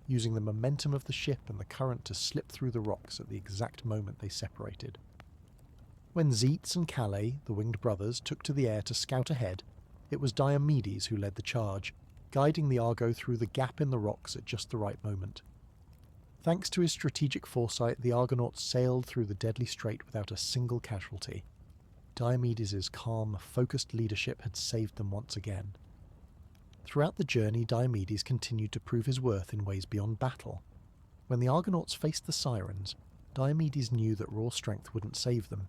using the momentum of the ship and the current to slip through the rocks at the exact moment they separated. When Zetes and Calais, the winged brothers, took to the air to scout ahead, it was Diomedes who led the charge, guiding the Argo through the gap in the rocks at just the right moment. Thanks to his strategic foresight, the Argonauts sailed through the deadly strait without a single casualty. Diomedes' calm, focused leadership had saved them once again. Throughout the journey, Diomedes continued to prove his worth in ways beyond battle. When the Argonauts faced the Sirens, Diomedes knew that raw strength wouldn't save them.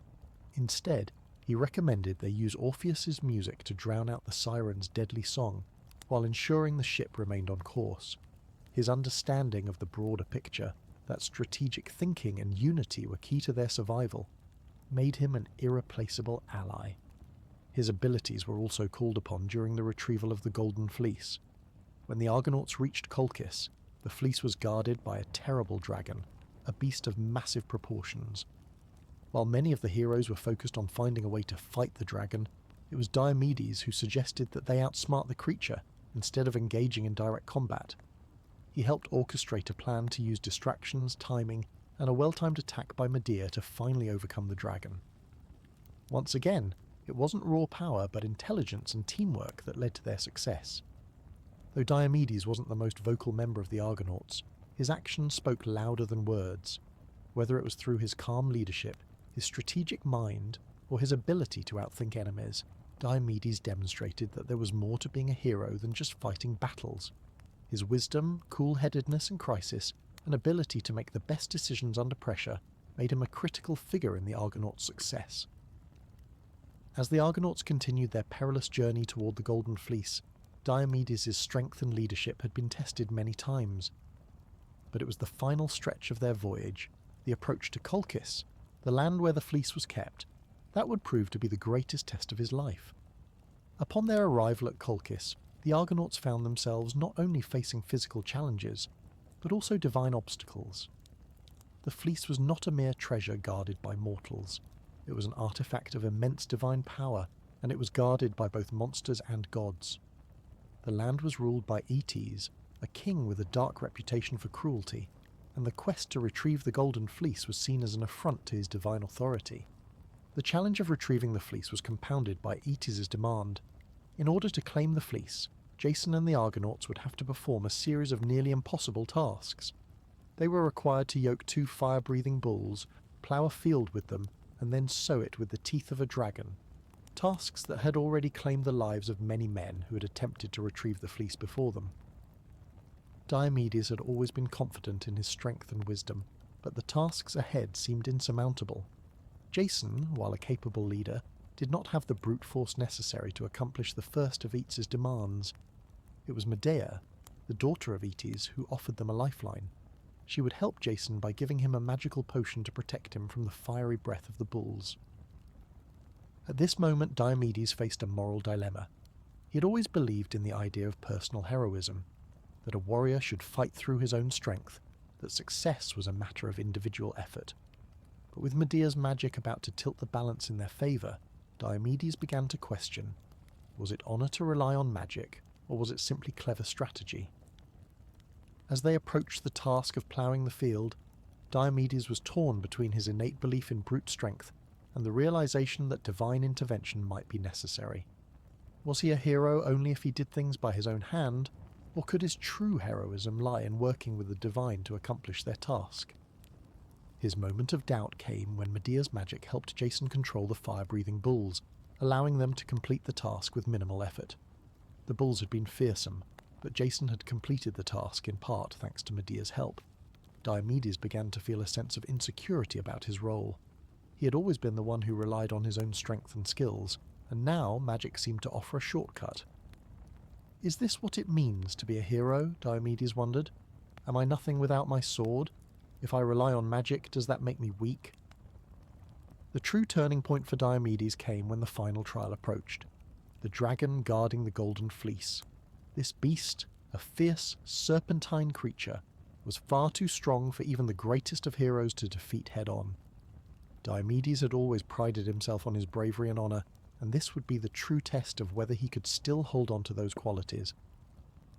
Instead, he recommended they use Orpheus's music to drown out the Sirens' deadly song, while ensuring the ship remained on course. His understanding of the broader picture, that strategic thinking and unity were key to their survival, made him an irreplaceable ally. His abilities were also called upon during the retrieval of the Golden Fleece. When the Argonauts reached Colchis, the fleece was guarded by a terrible dragon, a beast of massive proportions. While many of the heroes were focused on finding a way to fight the dragon, it was Diomedes who suggested that they outsmart the creature instead of engaging in direct combat. He helped orchestrate a plan to use distractions, timing, and a well-timed attack by Medea to finally overcome the dragon. Once again, it wasn't raw power but intelligence and teamwork that led to their success. Though Diomedes wasn't the most vocal member of the Argonauts, his actions spoke louder than words. Whether it was through his calm leadership, his strategic mind, or his ability to outthink enemies, Diomedes demonstrated that there was more to being a hero than just fighting battles. His wisdom, cool-headedness in crisis, and ability to make the best decisions under pressure made him a critical figure in the Argonauts' success. As the Argonauts continued their perilous journey toward the Golden Fleece, Diomedes' strength and leadership had been tested many times. But it was the final stretch of their voyage, the approach to Colchis, the land where the fleece was kept, that would prove to be the greatest test of his life. Upon their arrival at Colchis, the Argonauts found themselves not only facing physical challenges, but also divine obstacles. The fleece was not a mere treasure guarded by mortals. It was an artifact of immense divine power, and it was guarded by both monsters and gods. The land was ruled by Athens, a king with a dark reputation for cruelty, and the quest to retrieve the Golden Fleece was seen as an affront to his divine authority. The challenge of retrieving the fleece was compounded by Athens' demand. In order to claim the fleece, Jason and the Argonauts would have to perform a series of nearly impossible tasks. They were required to yoke 2 fire-breathing bulls, plough a field with them, and then sow it with the teeth of a dragon. Tasks that had already claimed the lives of many men who had attempted to retrieve the fleece before them. Diomedes had always been confident in his strength and wisdom, but the tasks ahead seemed insurmountable. Jason, while a capable leader, did not have the brute force necessary to accomplish the first of Aethys' demands. It was Medea, the daughter of Aethys, who offered them a lifeline. She would help Jason by giving him a magical potion to protect him from the fiery breath of the bulls. At this moment, Diomedes faced a moral dilemma. He had always believed in the idea of personal heroism, that a warrior should fight through his own strength, that success was a matter of individual effort. But with Medea's magic about to tilt the balance in their favour, Diomedes began to question, was it honour to rely on magic, or was it simply clever strategy? As they approached the task of ploughing the field, Diomedes was torn between his innate belief in brute strength and the realization that divine intervention might be necessary. Was he a hero only if he did things by his own hand, or could his true heroism lie in working with the divine to accomplish their task? His moment of doubt came when Medea's magic helped Jason control the fire-breathing bulls, allowing them to complete the task with minimal effort. The bulls had been fearsome, but Jason had completed the task in part thanks to Medea's help. Diomedes began to feel a sense of insecurity about his role. He had always been the one who relied on his own strength and skills, and now magic seemed to offer a shortcut. Is this what it means to be a hero? Diomedes wondered. Am I nothing without my sword? If I rely on magic, does that make me weak? The true turning point for Diomedes came when the final trial approached. The dragon guarding the golden fleece. This beast, a fierce, serpentine creature, was far too strong for even the greatest of heroes to defeat head-on. Diomedes had always prided himself on his bravery and honor, and this would be the true test of whether he could still hold on to those qualities.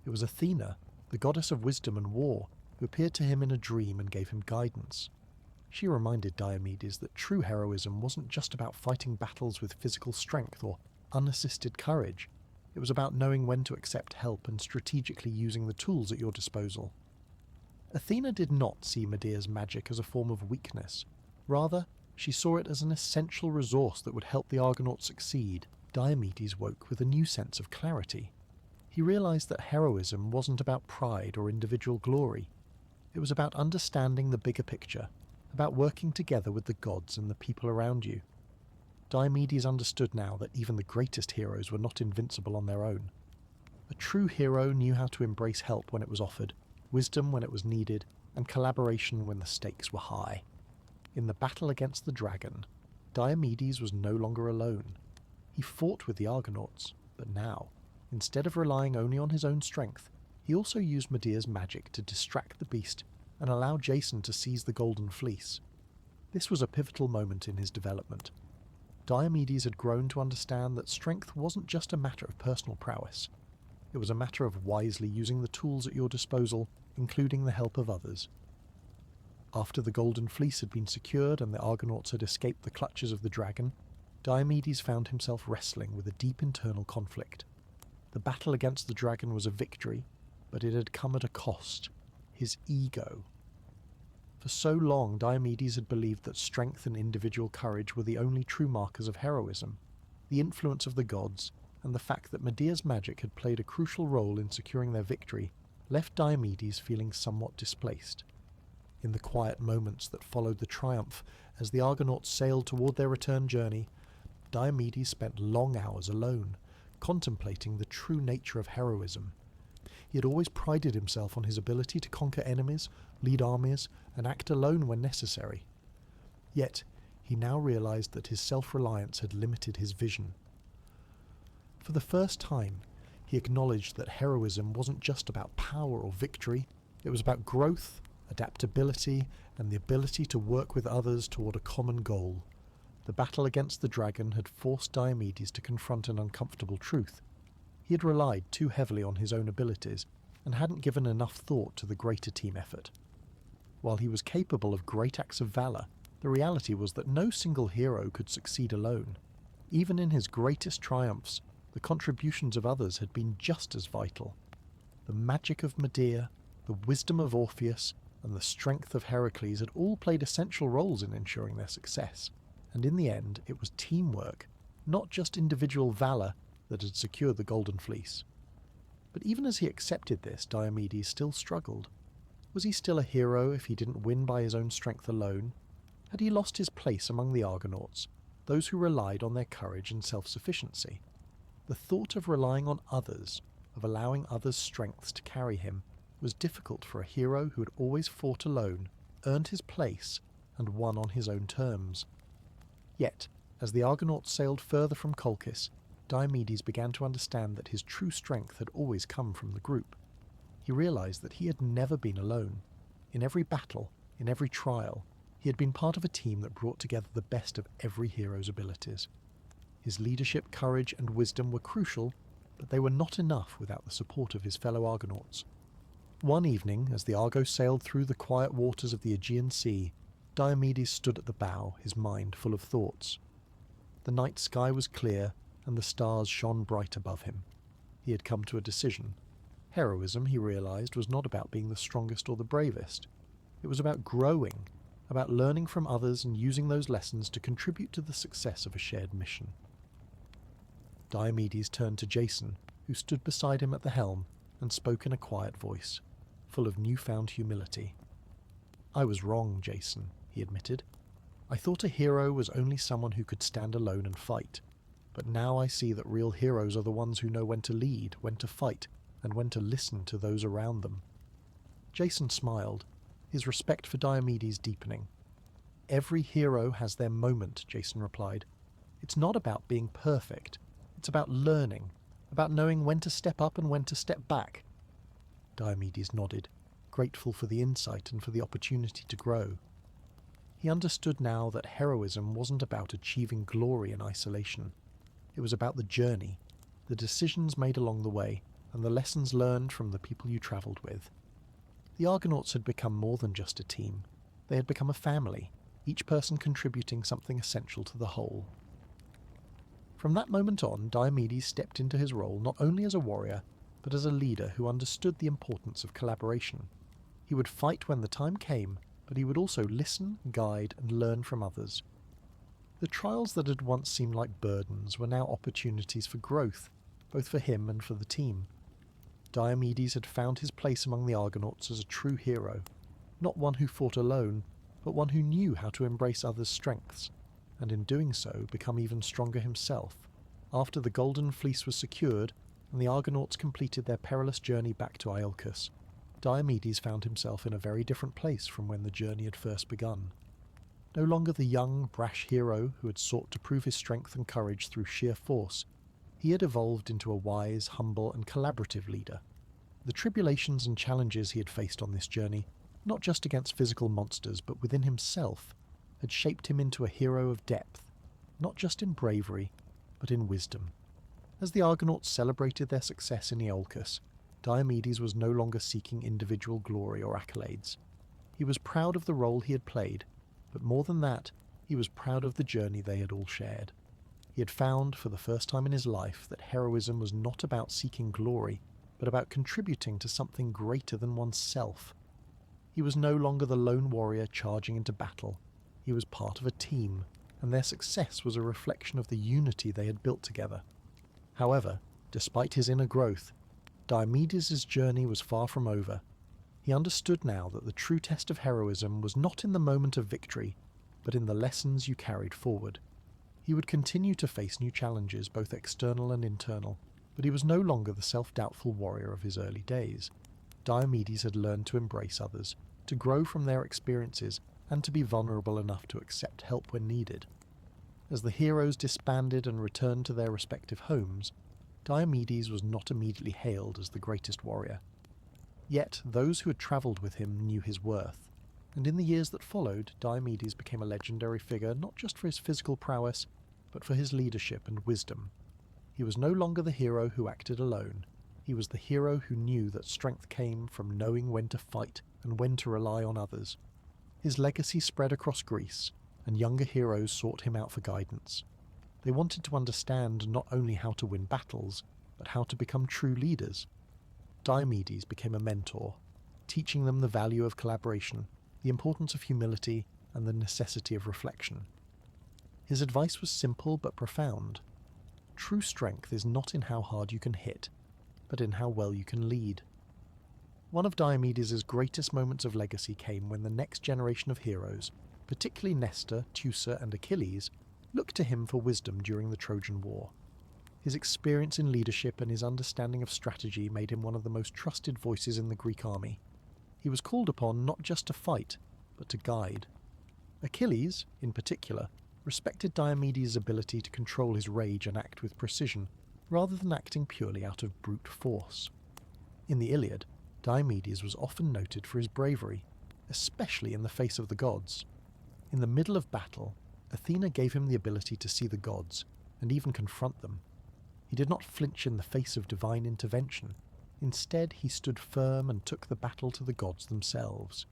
It was Athena, the goddess of wisdom and war, who appeared to him in a dream and gave him guidance. She reminded Diomedes that true heroism wasn't just about fighting battles with physical strength or unassisted courage. It was about knowing when to accept help and strategically using the tools at your disposal. Athena did not see Medea's magic as a form of weakness. Rather, she saw it as an essential resource that would help the Argonauts succeed. Diomedes woke with a new sense of clarity. He realized that heroism wasn't about pride or individual glory. It was about understanding the bigger picture, about working together with the gods and the people around you. Diomedes understood now that even the greatest heroes were not invincible on their own. A true hero knew how to embrace help when it was offered, wisdom when it was needed, and collaboration when the stakes were high. In the battle against the dragon, Diomedes was no longer alone. He fought with the Argonauts, but now, instead of relying only on his own strength, he also used Medea's magic to distract the beast and allow Jason to seize the golden fleece. This was a pivotal moment in his development. Diomedes had grown to understand that strength wasn't just a matter of personal prowess. It was a matter of wisely using the tools at your disposal, including the help of others. After the golden fleece had been secured and the Argonauts had escaped the clutches of the dragon, Diomedes found himself wrestling with a deep internal conflict. The battle against the dragon was a victory, but it had come at a cost: his ego. For so long, Diomedes had believed that strength and individual courage were the only true markers of heroism. The influence of the gods, and the fact that Medea's magic had played a crucial role in securing their victory, left Diomedes feeling somewhat displaced. In the quiet moments that followed the triumph, as the Argonauts sailed toward their return journey, Diomedes spent long hours alone, contemplating the true nature of heroism. He had always prided himself on his ability to conquer enemies, lead armies, and act alone when necessary. Yet, he now realized that his self-reliance had limited his vision. For the first time, he acknowledged that heroism wasn't just about power or victory. It was about growth, adaptability, and the ability to work with others toward a common goal. The battle against the dragon had forced Diomedes to confront an uncomfortable truth. He had relied too heavily on his own abilities and hadn't given enough thought to the greater team effort. While he was capable of great acts of valor, the reality was that no single hero could succeed alone. Even in his greatest triumphs, the contributions of others had been just as vital. The magic of Medea, the wisdom of Orpheus, and the strength of Heracles had all played essential roles in ensuring their success, and in the end it was teamwork, not just individual valor, that had secured the golden fleece. But even as he accepted this, Diomedes still struggled. Was he still a hero if he didn't win by his own strength alone? Had he lost his place among the Argonauts, those who relied on their courage and self-sufficiency? The thought of relying on others, of allowing others' strengths to carry him, was difficult for a hero who had always fought alone, earned his place, and won on his own terms. Yet, as the Argonauts sailed further from Colchis, Diomedes began to understand that his true strength had always come from the group. He realized that he had never been alone. In every battle, in every trial, he had been part of a team that brought together the best of every hero's abilities. His leadership, courage, and wisdom were crucial, but they were not enough without the support of his fellow Argonauts. One evening, as the Argo sailed through the quiet waters of the Aegean Sea, Diomedes stood at the bow, his mind full of thoughts. The night sky was clear, and the stars shone bright above him. He had come to a decision. Heroism, he realized, was not about being the strongest or the bravest. It was about growing, about learning from others and using those lessons to contribute to the success of a shared mission. Diomedes turned to Jason, who stood beside him at the helm, and spoke in a quiet voice, full of newfound humility. "I was wrong, Jason," he admitted. "I thought a hero was only someone who could stand alone and fight. But now I see that real heroes are the ones who know when to lead, when to fight, and when to listen to those around them." Jason smiled, his respect for Diomedes deepening. "Every hero has their moment," Jason replied. "It's not about being perfect. It's about learning, about knowing when to step up and when to step back." Diomedes nodded, grateful for the insight and for the opportunity to grow. He understood now that heroism wasn't about achieving glory in isolation. It was about the journey, the decisions made along the way, and the lessons learned from the people you travelled with. The Argonauts had become more than just a team. They had become a family, each person contributing something essential to the whole. From that moment on, Diomedes stepped into his role not only as a warrior, but as a leader who understood the importance of collaboration. He would fight when the time came, but he would also listen, guide, and learn from others. The trials that had once seemed like burdens were now opportunities for growth, both for him and for the team. Diomedes had found his place among the Argonauts as a true hero, not one who fought alone, but one who knew how to embrace others' strengths, and in doing so become even stronger himself. After the Golden Fleece was secured, and the Argonauts completed their perilous journey back to Iolcus, Diomedes found himself in a very different place from when the journey had first begun. No longer the young, brash hero who had sought to prove his strength and courage through sheer force, he had evolved into a wise, humble, and collaborative leader. The tribulations and challenges he had faced on this journey, not just against physical monsters but within himself, had shaped him into a hero of depth, not just in bravery, but in wisdom. As the Argonauts celebrated their success in Iolcus, Diomedes was no longer seeking individual glory or accolades. He was proud of the role he had played, but more than that, he was proud of the journey they had all shared. He had found, for the first time in his life, that heroism was not about seeking glory, but about contributing to something greater than oneself. He was no longer the lone warrior charging into battle. He was part of a team, and their success was a reflection of the unity they had built together. However, despite his inner growth, Diomedes' journey was far from over. He understood now that the true test of heroism was not in the moment of victory, but in the lessons you carried forward. He would continue to face new challenges, both external and internal, but he was no longer the self-doubtful warrior of his early days. Diomedes had learned to embrace others, to grow from their experiences, and to be vulnerable enough to accept help when needed. As the heroes disbanded and returned to their respective homes, Diomedes was not immediately hailed as the greatest warrior. Yet those who had travelled with him knew his worth, and in the years that followed, Diomedes became a legendary figure not just for his physical prowess, but for his leadership and wisdom. He was no longer the hero who acted alone. He was the hero who knew that strength came from knowing when to fight and when to rely on others. His legacy spread across Greece, and younger heroes sought him out for guidance. They wanted to understand not only how to win battles, but how to become true leaders. Diomedes became a mentor, teaching them the value of collaboration, the importance of humility, and the necessity of reflection. His advice was simple but profound. True strength is not in how hard you can hit, but in how well you can lead. One of Diomedes' greatest moments of legacy came when the next generation of heroes, particularly Nestor, Teucer, and Achilles, looked to him for wisdom during the Trojan War. His experience in leadership and his understanding of strategy made him one of the most trusted voices in the Greek army. He was called upon not just to fight, but to guide. Achilles, in particular, respected Diomedes' ability to control his rage and act with precision, rather than acting purely out of brute force. In the Iliad, Diomedes was often noted for his bravery, especially in the face of the gods. In the middle of battle, Athena gave him the ability to see the gods, and even confront them. He did not flinch in the face of divine intervention. Instead, he stood firm and took the battle to the gods themselves.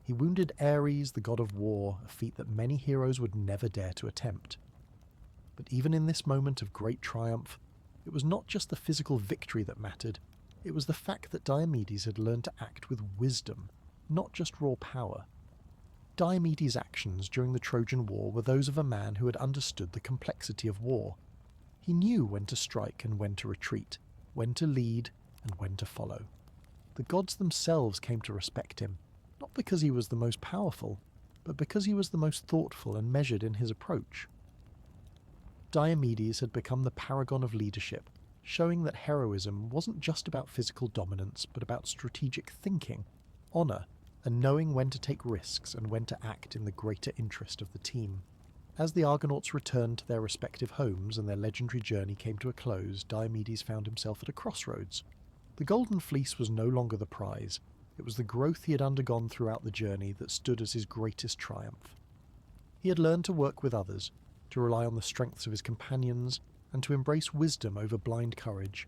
He wounded Ares, the god of war, a feat that many heroes would never dare to attempt. But even in this moment of great triumph, it was not just the physical victory that mattered, it was the fact that Diomedes had learned to act with wisdom, not just raw power. Diomedes' actions during the Trojan War were those of a man who had understood the complexity of war. He knew when to strike and when to retreat, when to lead and when to follow. The gods themselves came to respect him, not because he was the most powerful, but because he was the most thoughtful and measured in his approach. Diomedes had become the paragon of leadership, showing that heroism wasn't just about physical dominance, but about strategic thinking, honour, and knowing when to take risks and when to act in the greater interest of the team. As the Argonauts returned to their respective homes and their legendary journey came to a close, Diomedes found himself at a crossroads. The Golden Fleece was no longer the prize. It was the growth he had undergone throughout the journey that stood as his greatest triumph. He had learned to work with others, to rely on the strengths of his companions, and to embrace wisdom over blind courage.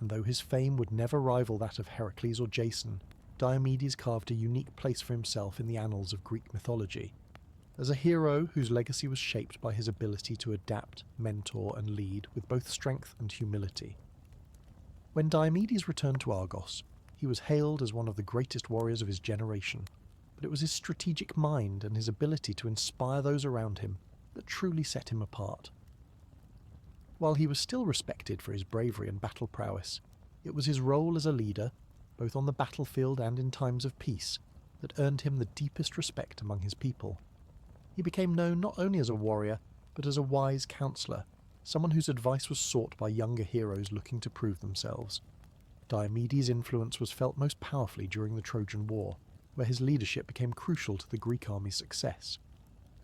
And though his fame would never rival that of Heracles or Jason, Diomedes carved a unique place for himself in the annals of Greek mythology. As a hero whose legacy was shaped by his ability to adapt, mentor, and lead with both strength and humility. When Diomedes returned to Argos, he was hailed as one of the greatest warriors of his generation, but it was his strategic mind and his ability to inspire those around him that truly set him apart. While he was still respected for his bravery and battle prowess, it was his role as a leader, both on the battlefield and in times of peace, that earned him the deepest respect among his people. He became known not only as a warrior, but as a wise counsellor, someone whose advice was sought by younger heroes looking to prove themselves. Diomedes' influence was felt most powerfully during the Trojan War, where his leadership became crucial to the Greek army's success.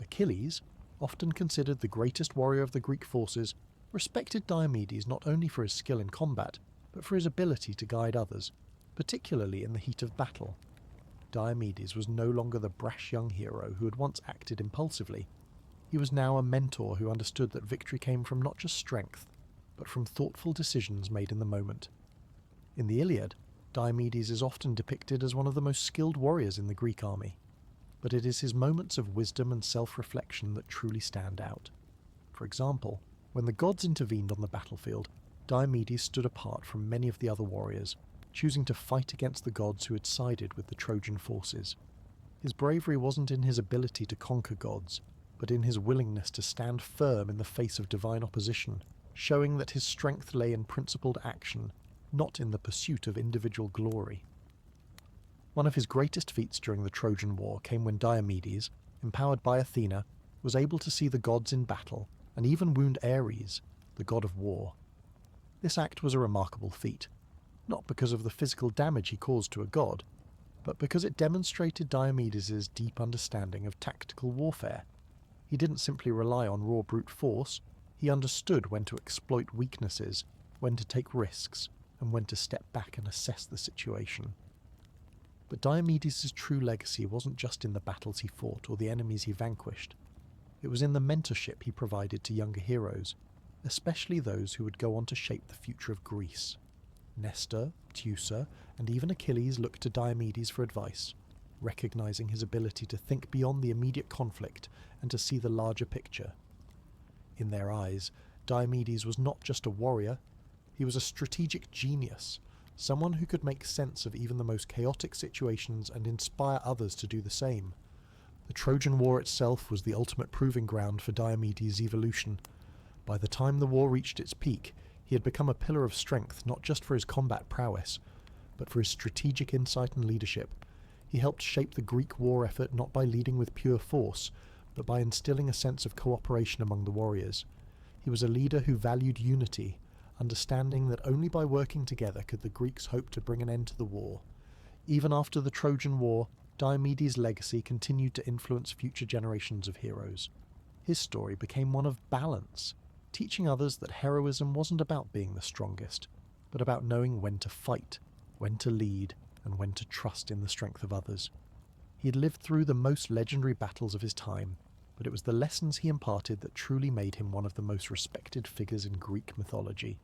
Achilles, often considered the greatest warrior of the Greek forces, respected Diomedes not only for his skill in combat, but for his ability to guide others, particularly in the heat of battle. Diomedes was no longer the brash young hero who had once acted impulsively. He was now a mentor who understood that victory came from not just strength, but from thoughtful decisions made in the moment. In the Iliad, Diomedes is often depicted as one of the most skilled warriors in the Greek army, but it is his moments of wisdom and self-reflection that truly stand out. For example, when the gods intervened on the battlefield, Diomedes stood apart from many of the other warriors, choosing to fight against the gods who had sided with the Trojan forces. His bravery wasn't in his ability to conquer gods, but in his willingness to stand firm in the face of divine opposition, showing that his strength lay in principled action, not in the pursuit of individual glory. One of his greatest feats during the Trojan War came when Diomedes, empowered by Athena, was able to see the gods in battle and even wound Ares, the god of war. This act was a remarkable feat, not because of the physical damage he caused to a god, but because it demonstrated Diomedes' deep understanding of tactical warfare. He didn't simply rely on raw brute force, he understood when to exploit weaknesses, when to take risks, and when to step back and assess the situation. But Diomedes' true legacy wasn't just in the battles he fought or the enemies he vanquished. It was in the mentorship he provided to younger heroes, especially those who would go on to shape the future of Greece. Nestor, Teucer, and even Achilles looked to Diomedes for advice, recognizing his ability to think beyond the immediate conflict and to see the larger picture. In their eyes, Diomedes was not just a warrior, he was a strategic genius, someone who could make sense of even the most chaotic situations and inspire others to do the same. The Trojan War itself was the ultimate proving ground for Diomedes' evolution. By the time the war reached its peak, he had become a pillar of strength not just for his combat prowess, but for his strategic insight and leadership. He helped shape the Greek war effort not by leading with pure force, but by instilling a sense of cooperation among the warriors. He was a leader who valued unity, understanding that only by working together could the Greeks hope to bring an end to the war. Even after the Trojan War, Diomedes' legacy continued to influence future generations of heroes. His story became one of balance, teaching others that heroism wasn't about being the strongest, but about knowing when to fight, when to lead, and when to trust in the strength of others. He had lived through the most legendary battles of his time, but it was the lessons he imparted that truly made him one of the most respected figures in Greek mythology.